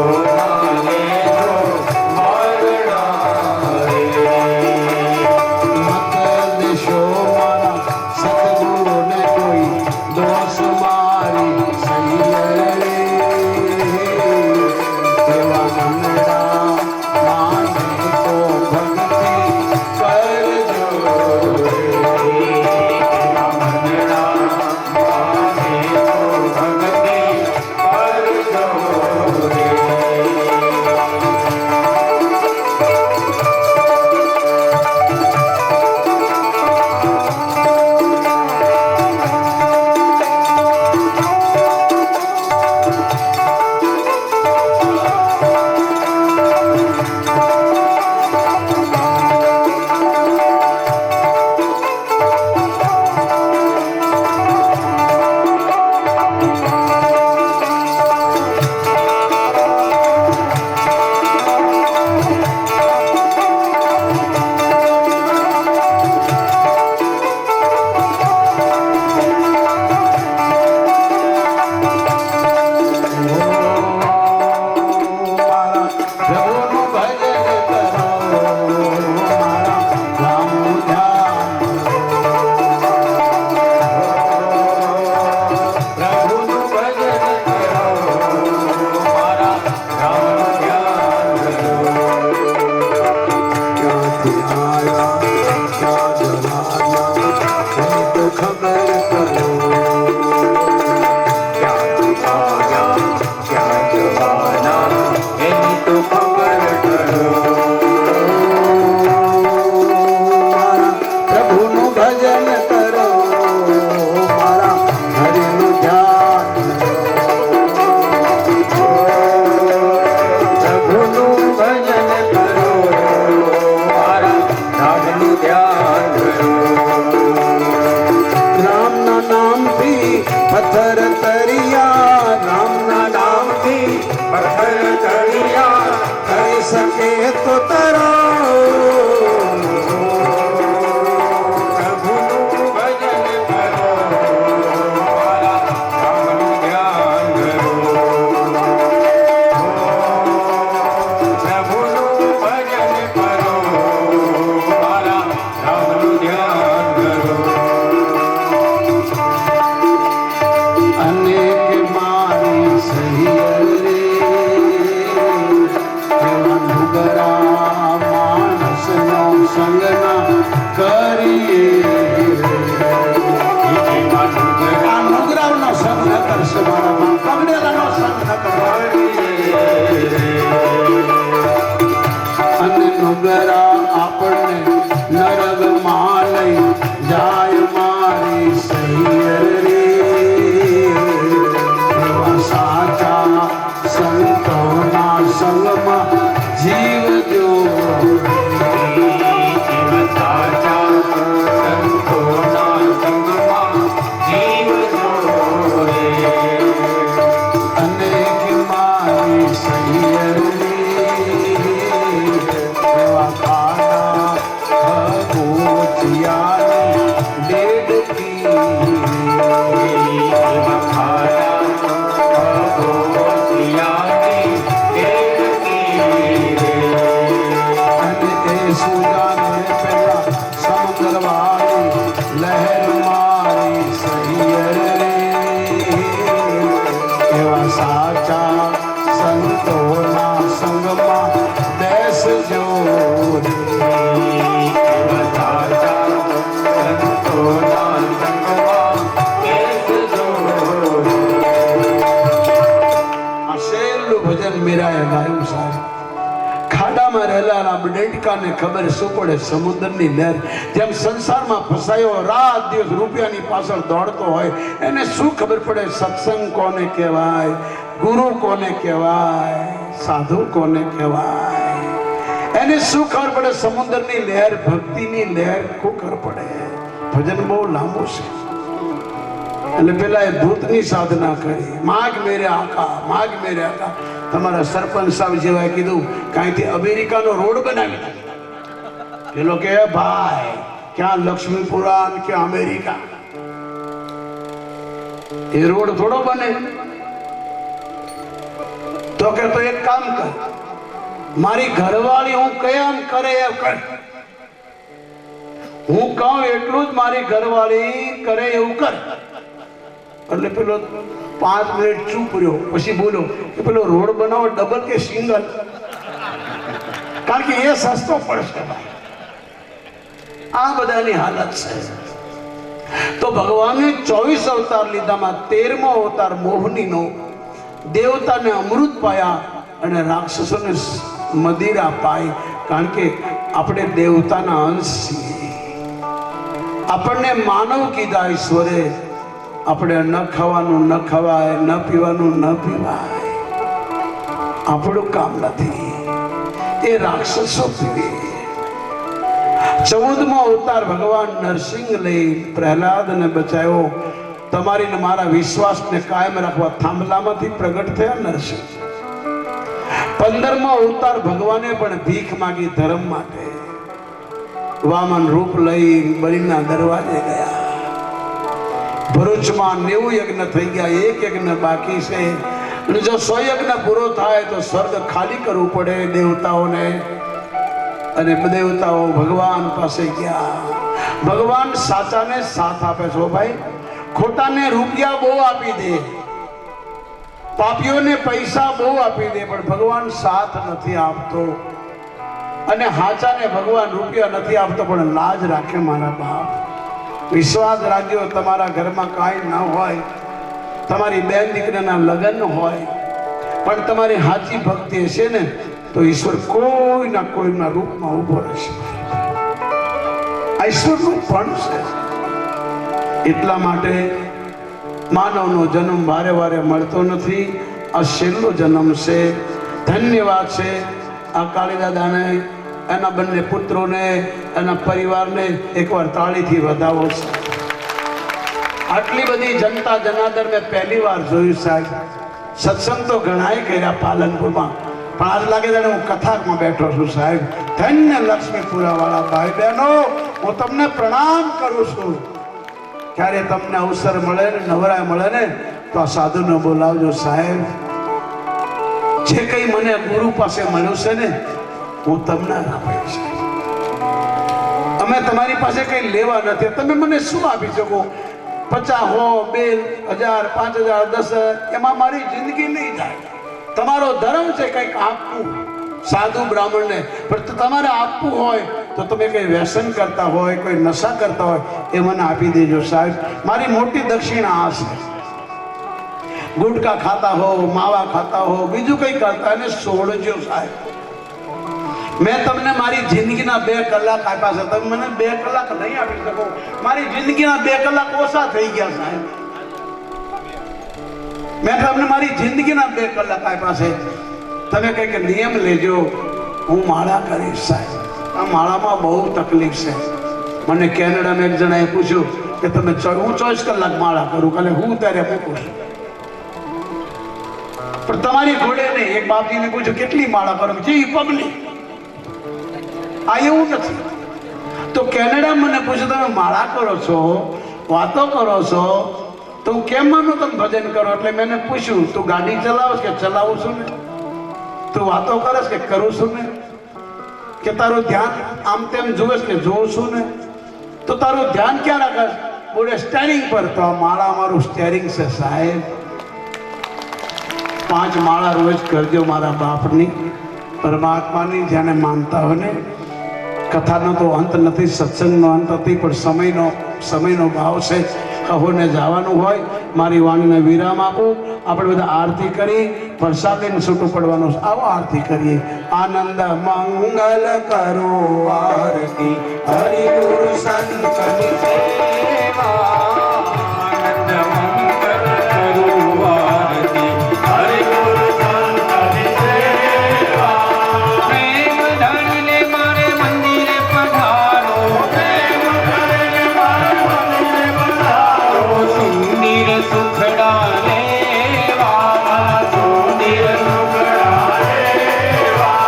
પથ્થર તરિયા રામના નામથી પથ્થર તળિયા કરી શકે તો તરો પ્રભુનું ભજન કરો મારા રામનું ધ્યાન ધરો પ્રભુનું ભજન કરો મારા રામનું ધ્યાન ધરો અનેક મારી સહિયરે એવા નુગરા માણસનો સંગ ના કરીએ આ નુગરાવનો સંગ ન કરશે મારા બાપ પગડેલાનો સંગ ન કરીએ અને નુગરા આપણને નરકમાં લઈ જાય મારી સહિયરે એવા સાચા સંતોના સંગમાં જીવજો સાચા સંતોના સંગમાં જીવ જોડે અનેક મારી સહિયરે એવા ખાના ભગોતિયાની ડેડકી અને એ સુજાને પેલા સમુદ્રવાળી લહેર મારી સહિયરે એવા સાચા સંતોના સંગમાં બેસજો આ છેલ્લું ભજન મીરાએ ગાયું સાહેબ ખાડામાં રહેલા ડેડકાને ખબર શું પડે સમુદ્રની લહેર જેમ સંસારમાં ફસાયો રાત દિવસ રૂપિયાની પાછળ દોડતો હોય એને શું ખબર પડે સત્સંગ કોને કહેવાય ગુરુ કોને કહેવાય સાધુ કોને કહેવાય એને શું ખબર પડે સમુદ્રની લહેર ભક્તિની લહેર શું ખબર પડે ભજન બહુ લાંબુ છે એટલે પેલા એ ભૂતની સાધના કરી માગ મેરે આકા તમારા સરપંચ સાહેબ જેવાએ કીધું કાંઈથી અમેરિકાનો રોડ બનાવી નાખ્યો પેલો કે ભાઈ ક્યાં લક્ષ્મીપુરા ને ક્યાં અમેરિકા એ રોડ થોડો બને તો કે તો એક કામ કર મારી ઘરવાળી હું કેમ કરે એમ કર હું કહું એટલું જ મારી ઘરવાળી કરે એવું કર એટલે પેલો 5 મિનિટ ચૂપ રહ્યો પછી બોલો કે પેલો રોડ બનાવો ડબલ કે સિંગલ કારણ કે એ સસ્તો પડશે આ બધાની હાલત છે તો ભગવાને 24 અવતાર લીધામાં 13મો અવતાર મોહનીનો દેવતાને અમૃત પાયા અને રાક્ષસોને મદિરા પાઈ કારણ કે આપણે દેવતાના અંશ છીએ આપણને માનવ કીધા ઈશ્વરે આપણે ન ખાવાનું ન ખવાય ન પીવાનું ન પીવાય આપણું કામ નથી એ રાક્ષસો પીવે 14મો અવતાર ભગવાન નરસિંહ લઈ પ્રહલાદને બચાવ્યો તમારી ને મારા વિશ્વાસને કાયમ રાખવા થાંભલામાંથી પ્રગટ થયા નરસિંહ 15મો અવતાર ભગવાને પણ ભીખ માંગી ધર્મ માટે વામન રૂપ લઈ બલિના દરવાજે ગયા ભરૂચમાં 90 યજ્ઞ થઈ ગયા એક યજ્ઞ બાકી છે અને જો 100 યજ્ઞ પૂરો થાય તો સ્વર્ગ ખાલી કરવું પડે દેવતાઓને અને દેવતાઓ ભગવાન પાસે ગયા ભગવાન સાચાને સાથ આપે છે ભાઈ ખોટાને રૂપિયા બહુ આપી દે પાપીઓને પૈસા બહુ આપી દે પણ ભગવાન સાથ નથી આપતો અને હાચાને ભગવાન રૂપિયા નથી આપતો પણ લાજ રાખે મારા બાપ વિશ્વાસ રાખજો તમારા ઘરમાં કાંઈ ન હોય તમારી બેન દીકરાના લગ્ન હોય પણ તમારી સાચી ભક્તિ હશે ને તો ઈશ્વર કોઈના કોઈના રૂપમાં ઊભો રહેશે આ ઈશ્વરનું પણ છે એટલા માટે માનવનો જન્મ વારે વારે મળતો નથી આ છેલ્લો જન્મ છે ધન્યવાદ છે આ કાળીદાદાને એના બંને પુત્રોને એના પરિવારને એકવાર તાળીથી વધાવો છે આટલી બધી જનતા જનાર્દન મેં પહેલી વાર જોયું સાહેબ. સત્સંગ તો ઘણાય કર્યા પાલનપુરમાં, પણ આજ લાગે જાણે હું કથામાં બેઠો છું સાહેબ. ધન્ય લક્ષ્મીપુરા વાળા ભાઈ બહેનો, હું તમને પ્રણામ કરું છું. ક્યારે તમને અવસર મળે ને નવરાય મળે ને તો આ સાધુને બોલાવજો સાહેબ. જે કઈ મને ગુરુ પાસે મળ્યું છે ને હું તમને આપીશ. અમે તમારી પાસે કઈ લેવા નથી. તમે મને શું આપી શકો? 50 હો, 2,000, 5,000, 10,000 એમાં મારી જિંદગી નહીં જાય. તમારો ધર્મ છે કંઈક આપવું સાધુ બ્રાહ્મણને, પણ તમારે આપવું હોય તો તમે કઈ વ્યસન કરતા હોય, કોઈ નશા કરતા હોય એ મને આપી દેજો સાહેબ. મારી મોટી દક્ષિણા આ છે. ગુટકા ખાતા હો, માવા ખાતા હો, બીજું કઈ કરતા એને છોડજો સાહેબ. મેં તમને મારી જિંદગીના 2 કલાક આપ્યા છે. તમે મને 2 કલાક નહીં આપી શકો. મારી જિંદગીના 2 કલાક ઓછા થઈ ગયા સાહેબ. મેં તમને મારી જિંદગીના 2 કલાક આપ્યા છે. તમે કંઈક નિયમ લેજો. હું માળા કરીશ સાહેબ. આ માળામાં બહુ તકલીફ છે. મને કેનેડામાં એક જણાએ પૂછ્યું કે તમે હું 24 કલાક માળા કરું, કાલે હું ત્યારે મૂકું છું. પણ તમારી ઘોડે નહીં. એક બાપજીને પૂછ્યું કેટલી માળા કરો? જે પબ્લિક આ એવું નથી. તો કેનેડા મને પૂછ્યું તમે માળા કરો છો, વાતો કરો છો, તો હું કેમ માનું તમે ભજન કરો? એટલે મેં પૂછ્યું તું ગાડી ચલાવશ કે ચલાવું છું ને? તું વાતો કરસ કે કરું છું ને? કે તારું ધ્યાન આમ તેમ જોવેશ કે જોઉં છું ને? તો તારું ધ્યાન ક્યાં રાખશ? બોલે સ્ટેરિંગ પર. તો આ માળા મારું સ્ટેરિંગ છે સાહેબ. 5 માળા રોજ કરજો મારા બાપની, પરમાત્માની. જેને માનતા હોય ને, કથાનો તો અંત નથી, સત્સંગનો અંત નથી, પણ સમયનો ભાવ છે. કહોને જવાનું હોય, મારી વાણીને વિરામ આપું. આપણે બધા આરતી કરી પ્રસાદ લઈને છૂટું પડવાનું છે. આવો આરતી કરીએ. આનંદ મંગલ કરો આરતી હરિ ગુરુ સંતની સેવા. આનંદ મંગલ કરું આરતી હરિ ગુરુ સંતની સેવા. પ્રેમ ધણીને મારે મંદિરે પધારો, પ્રેમ ધણીને મારે મંદિરે પધારો. સુંદર સુખડા લેવા, સુંદર સુખડા લેવા.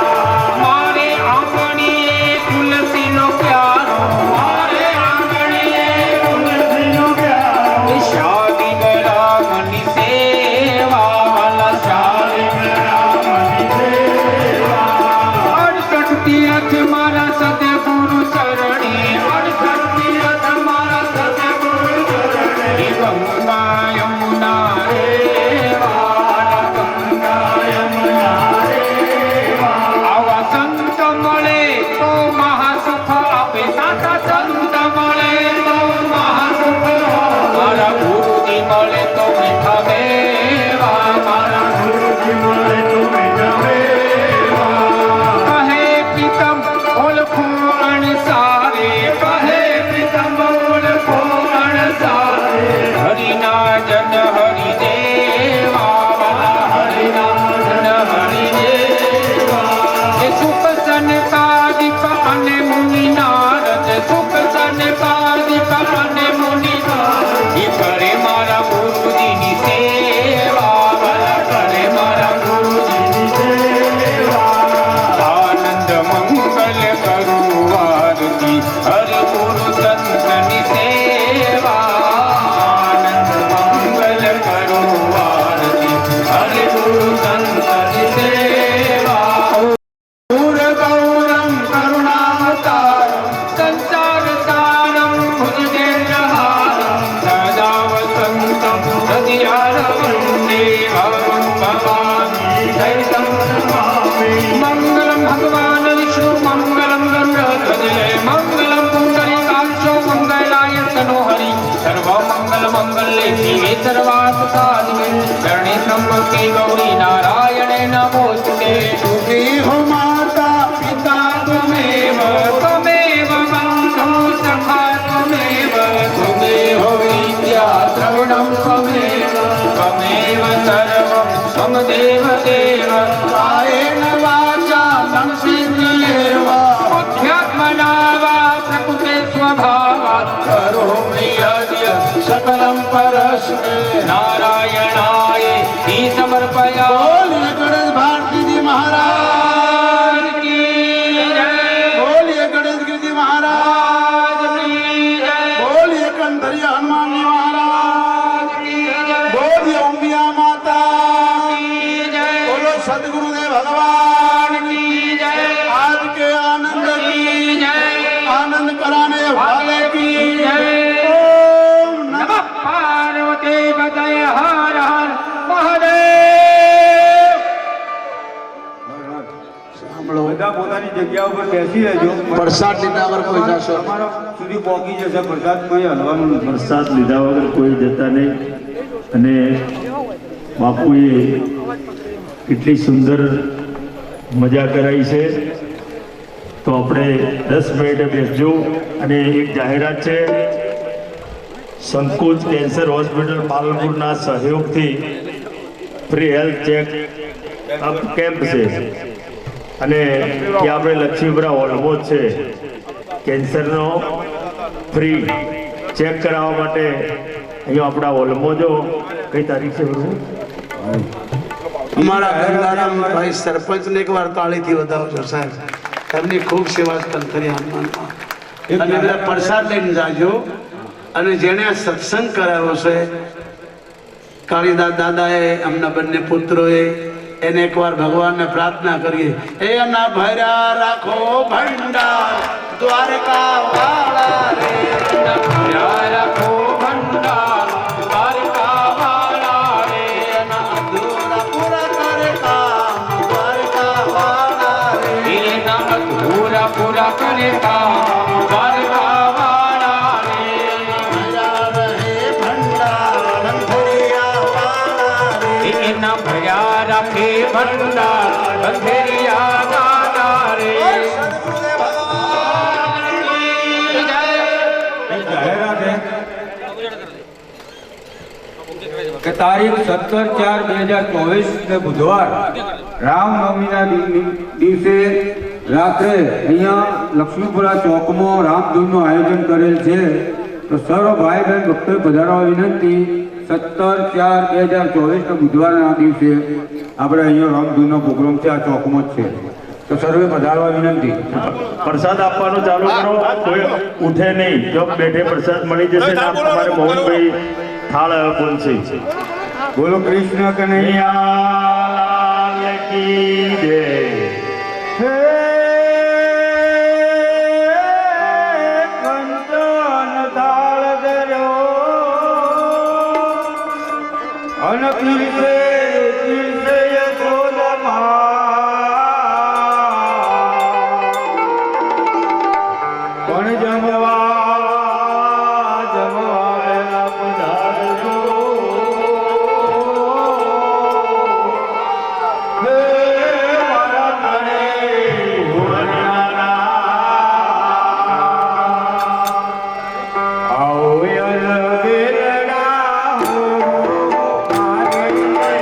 મારે આંગણીએ તુલસીનો પ્યારો, મારે આંગણીએ તુલસીનો પ્યારો. શાદી રામની સેવા, વાલા શાદી રામની સેવા. 68 તીર્થ મારા સદગુરુ શરણે, 68 તીર્થ મારા સદગુરુ શરણે. ગંગા યમુના રેવા, ગંગા યમુના રેવા. આવા સંત મળે તો મહાસુખ આપે, સાચા સંત મળે તો મહાસુખ આપે. મારા ગુરુજી મળે તો મીઠા મેવા, મારા ગુરુજી મળે તો મીઠા મેવા. કહે પ્રીતમ ઓળખો અણસારે, કહે પ્રીતમ ઓળખો અણસારે. હરિના જન હરિદેવા, હરિના જન હરિદેવા. એ સુખ સંપાદિક અને મુનિ નારદ, સુખ સંપાદિક અને મુનિ નારદ. એ કરે મારા ગુરુજીની સેવા, કરે મારા ગુરુજીની સેવા. આનંદ મંગલ કરું આરતી હરિ ગુરુ સંતની સેવા. આનંદ મંગલ કરું આરતી હરિ ગુરુ સંતની સેવા. ગૌરમ કરુણાવતારમ સંસાર સારમ ભુજગેન્દ્રહારમ સદા વસંતમ હૃદયારવંદે અહં ભવામી સહિતં નમામિ. મંગલમ ભગવાન વિષ્ણુ મંગલમ ગરુડધ્વજે મંગલમ પુંડરીકાક્ષો મંગલાય તનો હરિ. સર્વ મંગલ મંગલે શિવે સર્વાર્થ સાધિકે શરણે ત્ર્યંબકે ગૌરી નારાયણે નમોસ્તુતે. સુખી હો માતા પિતા त्वमेव त्वमेव बन्धो सखा त्वमेव त्वमेव विद्या श्रवणं त्वमेव त्वमेव सर्वं त्वं देव देव. कायेन वाचा संसिद्धिर्व बुद्ध्यात्मना वा प्रकृते स्वभावात् करोमि यद्यत् सकलं परस्मै नारायणाय समर्पयामि। बोलिए गणेश भारती जी महाराज की जय। बोलिए गणेश गिरी जी महाराज बोलिए कंधरिया हनुमान जी महाराज बोलिए उमिया माता बोलो सदगुरुदेव भगवान की जय। आज के आनंद की आनंद कराने वाले की जय। ओम नमः नमः पार्वती पतये हर हर महादेव। સાંભળો બધા પોતાની જગ્યા ઉપર બેસી રહેજો. પ્રસાદ લીધા વગર કોઈ જાશો નહીં. તમારા સુધી પહોંચી જશે પ્રસાદ, કોઈ હલવાનું નથી. પ્રસાદ લીધા વગર કોઈ જતા નહીં. અને બાપુએ કેટલી સુંદર મજા કરાવી છે. તો આપણે 10 મિનિટે બેસજો. અને એક જાહેરાત છે, સંકુચ કેન્સર હોસ્પિટલ પાલનપુરના સહયોગથી free health check up camp છે. અને ત્યાં આપણે લક્ષ્મીપુરા હોલમાં જ છે. કેન્સરનો ફ્રી ચેક કરાવવા માટે અહીંયા આપણા હોલમાં જો કઈ તારીખ છે બરોબર? અમારા ગંગારામ ભાઈ સરપંચને એકવાર તાળીથી વધાવજો સાહેબ. એમની ખૂબ સેવા કંથરી હનુમાનમાં. અને એટલે પ્રસાદ લઈને જાજો. અને જેણે આ સત્સંગ કરાવ્યો છે કાળીદાસ દાદાએ, એમના બંને પુત્રોએ, એને એકવાર ભગવાનને પ્રાર્થના કરીએ, એના ભર્યા રાખો ભંડાર દ્વારકા વાળા રે. ભર્યા રાખો ભંડાર દ્વારકા વાળા રે. અધૂરા પૂરા કરે કામ દ્વારકા વાળા રે. એના અધૂરા પૂરા કરે કામ દ્વારકા વાળા રે. ભર્યા રહે ભંડાર અંધરિયા વાળા રે. એના ભર્યા રાખે ભંડાર અંધેરિયા વાળા રે. સદગુરુદેવ ભગવાન કી જય. એક જાહેરાત છે કે તારીખ 17/4/2024 ને બુધવાર રામનવમીના દિવસે રાત્રે અહીંયા લક્ષ્મીપુરા ચોકમાં રામધૂનનું આયોજન કરેલ છે. તો સર્વ ભાઈ બહેન ભક્તોએ પધારવા વિનંતી. 17/4/2024 બુધવારના દિવસે આપણે અહીંયા રામધૂનનો પ્રોગ્રામ છે, આ ચોકમાં જ છે. તો સર્વે પધારવા વિનંતી. પ્રસાદ આપવાનું ચાલુ કરો, કોઈ ઉઠે નહીં. જો બેઠે પ્રસાદ મળી જશે ને તમારે મોહનભાઈ થાળ બોલશે. બોલો કૃષ્ણ કનૈયા કનૈયા કી જય. હે કંચન થાળ ધર્યો અન પીરસે પીરસે યશોદા પણ જમવા પધારજો. હે મારા તને ભુવનના આવો યલ બેલડા હો મારી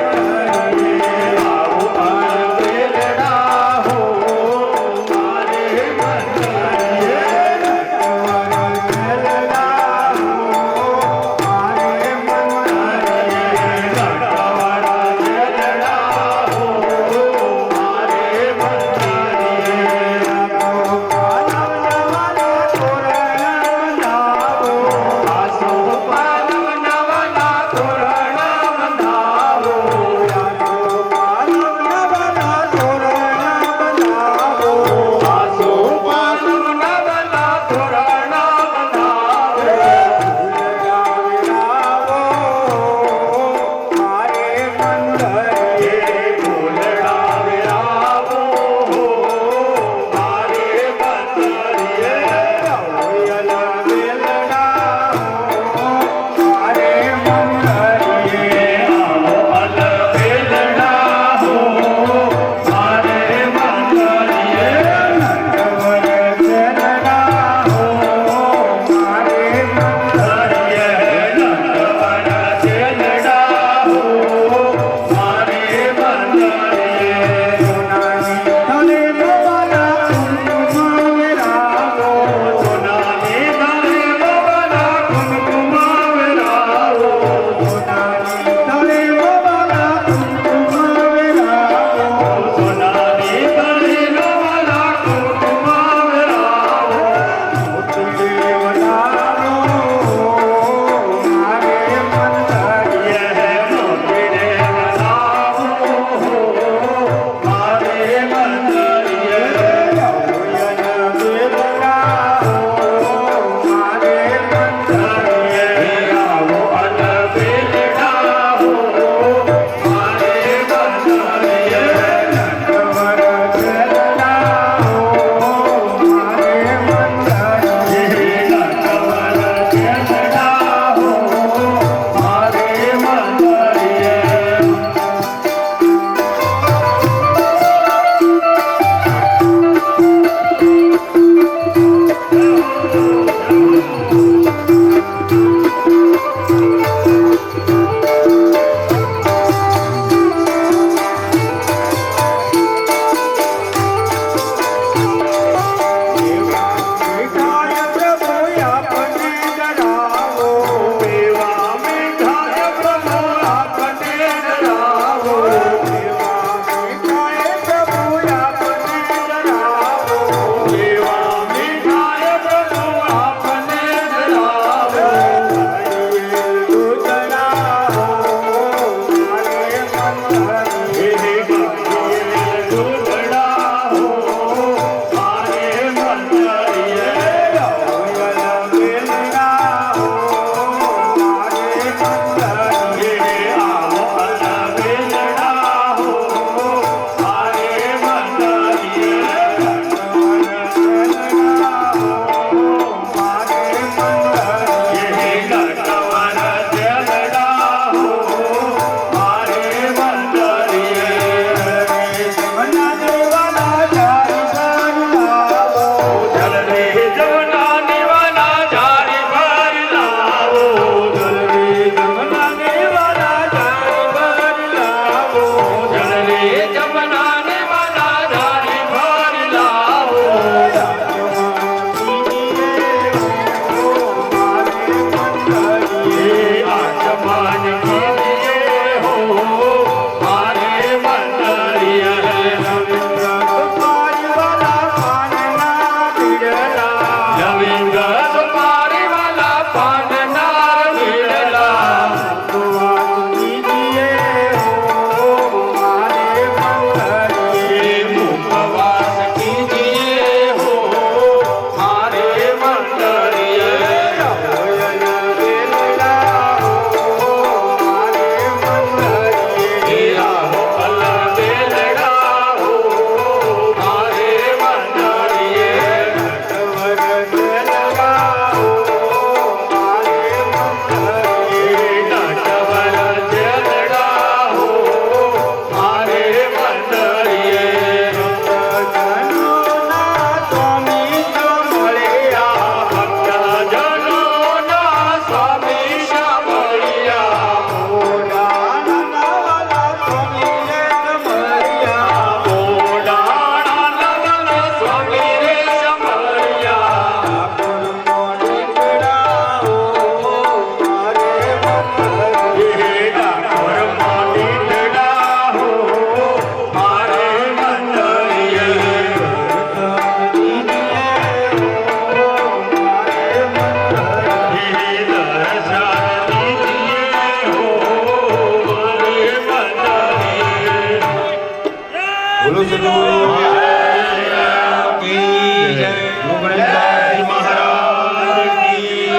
ગણેશજી મહારાજ કી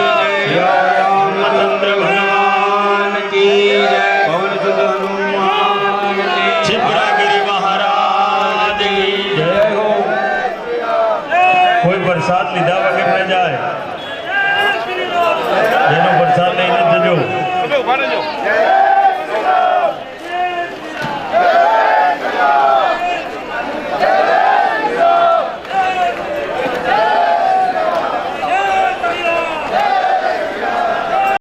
જય. રામચંદ્ર ભગવાન કી જય. પવનસુત હનુમાન કી જય. છિદ્રાગિરી મહારાજ કી જય હો. કોઈ પ્રસાદ લીધા વગર ન જાય. જેનો પ્રસાદ લઈને જજો.